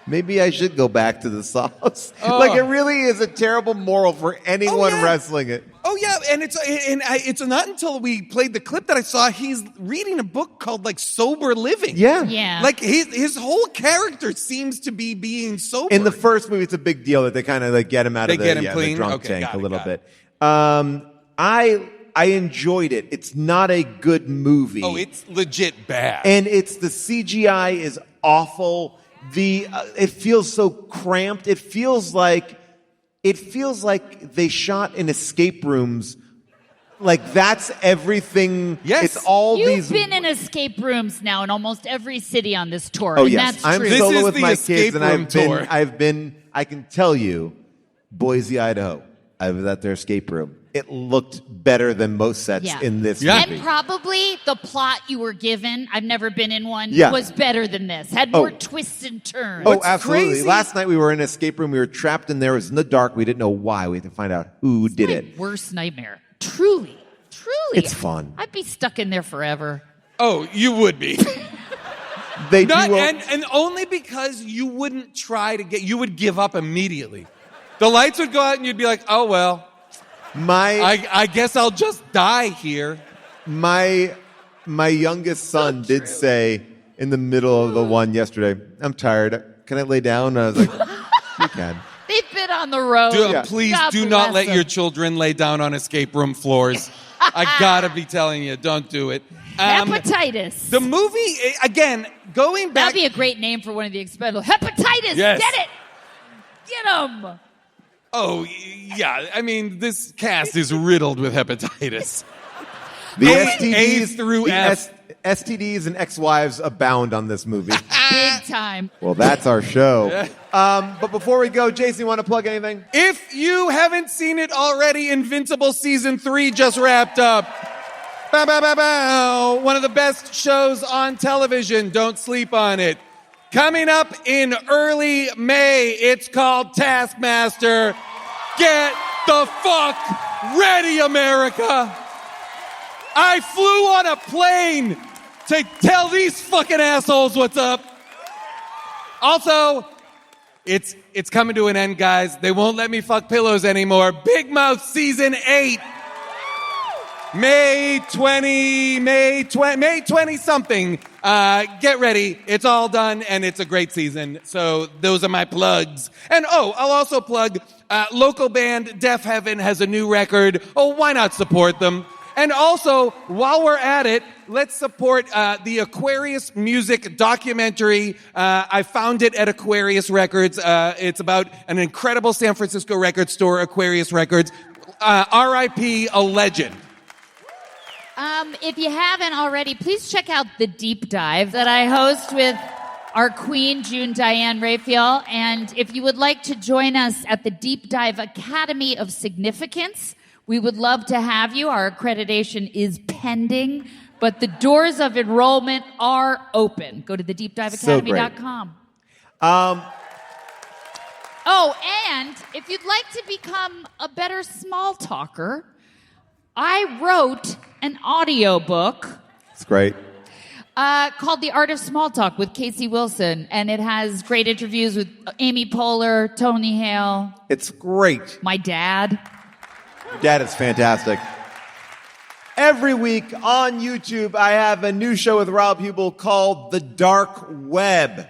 maybe I should go back to the sauce. Like, it really is a terrible moral for anyone wrestling it. Oh yeah, and it's not until we played the clip that I saw he's reading a book called like Sober Living. Yeah. Yeah. Like his whole character seems to be being sober. In the first movie, it's a big deal that they kind of like get him out of get him the clean? drunk Okay, tank got a it, little got bit. I enjoyed it. It's not a good movie. Oh, it's legit bad. And the CGI is awful. It feels so cramped. It feels like they shot in escape rooms. Like that's everything. Yes. It's all You've been in escape rooms now in almost every city on this tour. Oh and yes, that's I'm true. solo with the my escape kids, and room tour. I've been. I can tell you, Boise, Idaho. I was at their escape room. It looked better than most sets in this movie. And probably the plot you were given, I've never been in one, Yeah. was better than this. Had more twists and turns. Oh, absolutely. Last night we were in an escape room. We were trapped in there. It was in the dark. We didn't know why. We had to find out who did it. Worst nightmare. Truly. It's fun. I'd be stuck in there forever. Oh, you would be. They Not, do. and only because you wouldn't try to you would give up immediately. The lights would go out and you'd be like, oh well. I guess I'll just die here. My youngest son did say in the middle of the one yesterday, I'm tired. Can I lay down? And I was like, you can. They've been on the road. Please God do not bless let them. your children lay down on escape room floors. I gotta be telling you, don't do it. Hepatitis. The movie, again, going back. That'd be a great name for one of the Expendables. Hepatitis. Yes. Get it. Get them. Oh, yeah. I mean, this cast is riddled with hepatitis. The A STDs through the F. STDs and ex-wives abound on this movie. Big time. Well, that's our show. But before we go, Jason, you want to plug anything? If you haven't seen it already, Invincible Season 3 just wrapped up. Bow, bow, bow, bow. One of the best shows on television. Don't sleep on it. Coming up in early May, it's called Taskmaster. Get the fuck ready, America. I flew on a plane to tell these fucking assholes what's up. Also, it's coming to an end, guys. They won't let me fuck pillows anymore. Big Mouth Season 8. May 20 something. Get ready. It's all done and it's a great season. So those are my plugs. And I'll also plug local band Deaf Heaven has a new record. Why not support them? And also, while we're at it, let's support the Aquarius music documentary. I found it at Aquarius Records. It's about an incredible San Francisco record store, Aquarius Records. R.I.P. a legend. If you haven't already, please check out the deep dive that I host with our queen, June Diane Raphael. And if you would like to join us at the Deep Dive Academy of Significance, we would love to have you. Our accreditation is pending, but the doors of enrollment are open. Go to thedeepdiveacademy.com. And if you'd like to become a better small talker, I wrote an audiobook. It's great. Called The Art of Small Talk with Casey Wilson, and it has great interviews with Amy Poehler, Tony Hale. It's great. My dad. Your dad is fantastic. Every week on YouTube, I have a new show with Rob Hubel called The Dark Web.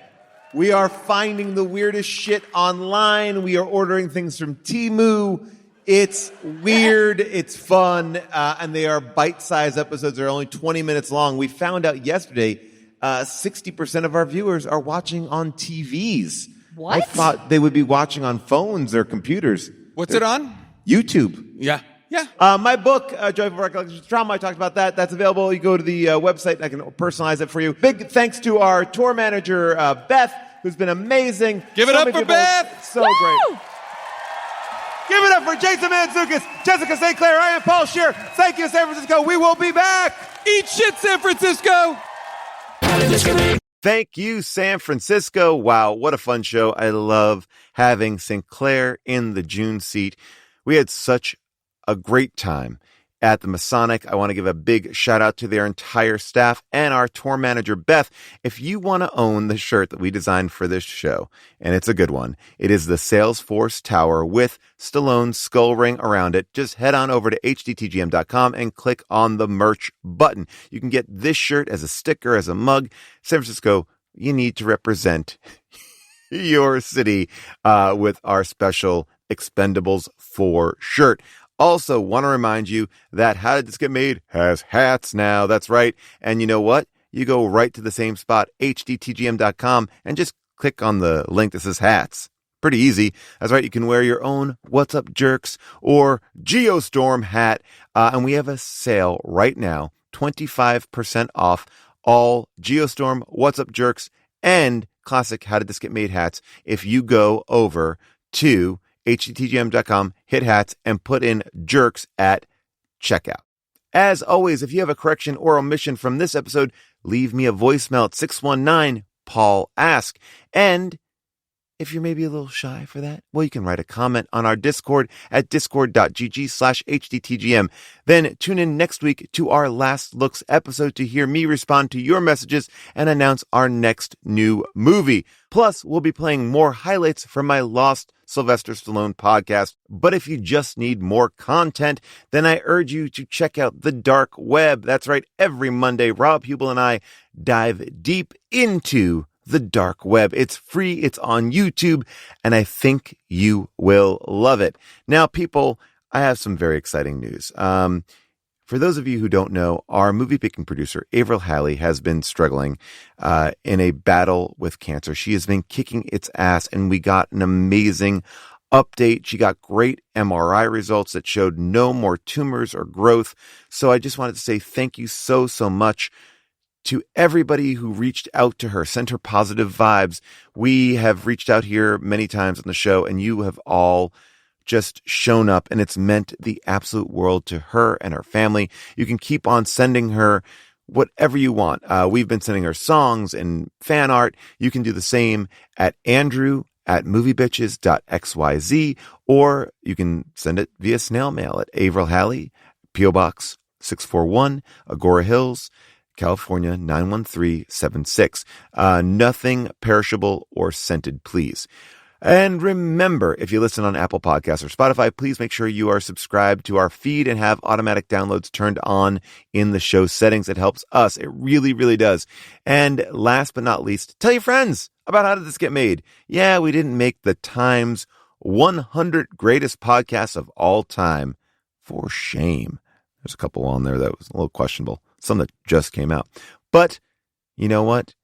We are finding the weirdest shit online. We are ordering things from Temu. It's weird, it's fun, and they are bite-sized episodes. They're only 20 minutes long. We found out yesterday 60% of our viewers are watching on TVs. What? I thought they would be watching on phones or computers. What's it on? YouTube. Yeah. My book, Joyful Recollections of Trauma, I talked about that. That's available. You go to the website, I can personalize it for you. Big thanks to our tour manager, Beth, who's been amazing. Give it up for Beth! So great. Give it up for Jason Manzoukas, Jessica St. Clair, I am Paul Scheer. Thank you, San Francisco. We will be back. Eat shit, San Francisco. Thank you, San Francisco. Wow, what a fun show. I love having Sinclair in the June seat. We had such a great time at the Masonic. I want to give a big shout out to their entire staff and our tour manager, Beth. If you want to own the shirt that we designed for this show, and it's a good one, it is the Salesforce Tower with Stallone's skull ring around it. Just head on over to hdtgm.com and click on the merch button. You can get this shirt as a sticker, as a mug. San Francisco, you need to represent your city with our special Expend4bles shirt. Also, want to remind you that How Did This Get Made has hats now. That's right. And you know what? You go right to the same spot, hdtgm.com, and just click on the link that says hats. Pretty easy. That's right. You can wear your own What's Up Jerks or Geostorm hat. And we have a sale right now, 25% off all Geostorm, What's Up Jerks, and classic How Did This Get Made hats if you go over to hdtgm.com, hit hats, and put in jerks at checkout. As always, if you have a correction or omission from this episode, leave me a voicemail at 619-PAUL-ASK. And if you're maybe a little shy for that, well, you can write a comment on our Discord at discord.gg/hdtgm. Then tune in next week to our Last Looks episode to hear me respond to your messages and announce our next new movie. Plus, we'll be playing more highlights from my Lost Sylvester Stallone podcast. But if you just need more content, then I urge you to check out The Dark Web. That's right. Every Monday, Rob Hubel and I dive deep into the dark web. It's free. It's on YouTube, and I think you will love it. Now, people, I have some very exciting news. For those of you who don't know, our movie picking producer, Avril Halley, has been struggling in a battle with cancer. She has been kicking its ass, and we got an amazing update. She got great MRI results that showed no more tumors or growth. So I just wanted to say thank you so much to everybody who reached out to her, sent her positive vibes. We have reached out here many times on the show, and you have all just shown up, and it's meant the absolute world to her and her family. You can keep on sending her whatever you want. We've been sending her songs and fan art. You can do the same at andrew@moviebitches.xyz, or you can send it via snail mail at Avril Halley, P.O. Box 641, Agora Hills, California 91376. Nothing perishable or scented, please. And remember, if you listen on Apple Podcasts or Spotify, please make sure you are subscribed to our feed and have automatic downloads turned on in the show settings. It helps us. It really, really does. And last but not least, tell your friends about How Did This Get Made? Yeah, we didn't make the Times 100 greatest podcasts of all time. For shame. There's a couple on there that was a little questionable. Some that just came out. But you know what? It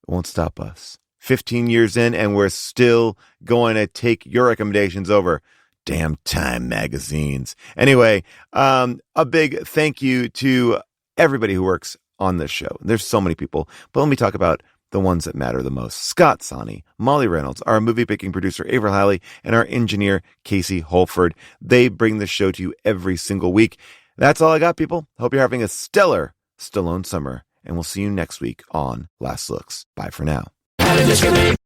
won't stop us. 15 years in, and we're still going to take your recommendations over damn Time magazines. Anyway, a big thank you to everybody who works on this show. There's so many people, but let me talk about the ones that matter the most. Scott Sani, Molly Reynolds, our movie-picking producer, Avril Halley, and our engineer, Casey Holford. They bring this show to you every single week. That's all I got, people. Hope you're having a stellar Stallone summer, and we'll see you next week on Last Looks. Bye for now. How did this get made?